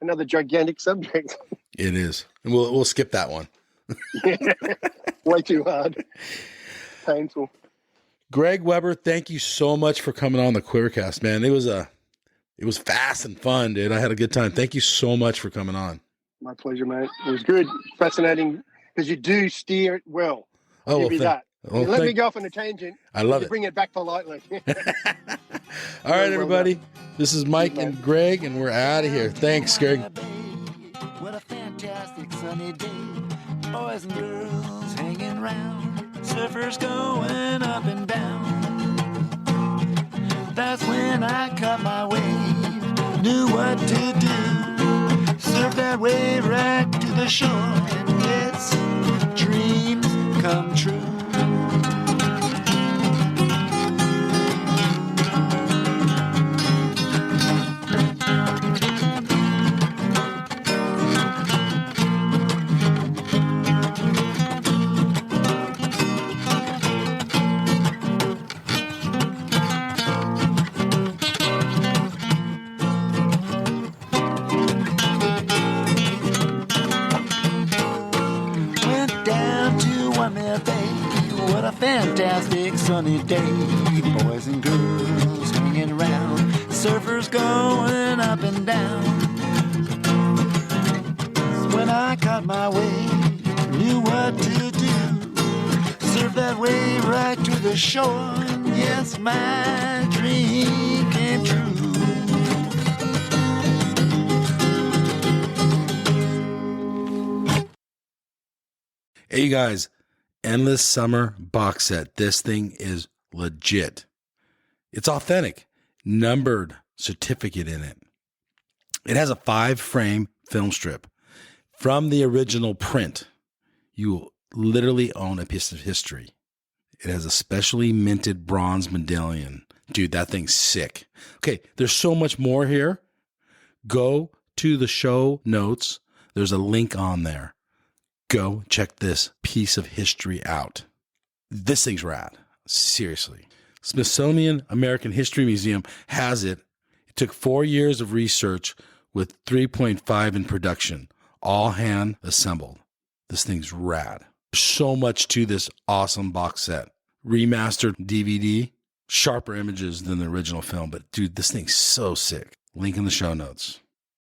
Speaker 4: another gigantic subject.
Speaker 2: It is. And we'll skip that one.
Speaker 4: Way too hard. Painful.
Speaker 2: Greg Weber, thank you so much for coming on the Quivercast, man. It was fast and fun, dude. I had a good time. Thank you so much for coming on.
Speaker 4: My pleasure, mate. It was good, fascinating, because you do steer it well.
Speaker 2: Oh,
Speaker 4: Give you that.
Speaker 2: well,
Speaker 4: You let me go off on a tangent.
Speaker 2: I love
Speaker 4: you
Speaker 2: it.
Speaker 4: bring it back politely.
Speaker 2: All right, everybody. This is Mike and Greg, and we're out of here. Thanks, Greg.
Speaker 3: What a fantastic sunny day. Boys and girls hanging round. Surfers going up and down. That's when I caught my wave. Knew what to do. Surf that wave right to the shore. And yes, dreams come true. What a fantastic sunny day. Boys and girls hanging around. Surfers going up and down. When I caught my wave, knew what to do. Surf that wave right to the shore. And yes, my dream came true.
Speaker 2: Hey, you guys. Endless Summer box set. This thing is legit. It's authentic. Numbered certificate in it. It has a 5-frame film strip from the original print. You literally own a piece of history. It has a specially minted bronze medallion. Dude, that thing's sick. Okay, there's so much more here. Go to the show notes. There's a link on there. Go check this piece of history out. This thing's rad. Seriously. Smithsonian American History Museum has it. It took 4 years of research with 3.5 in production, all hand assembled. This thing's rad. So much to this awesome box set. Remastered DVD, sharper images than the original film, but dude, this thing's so sick. Link in the show notes.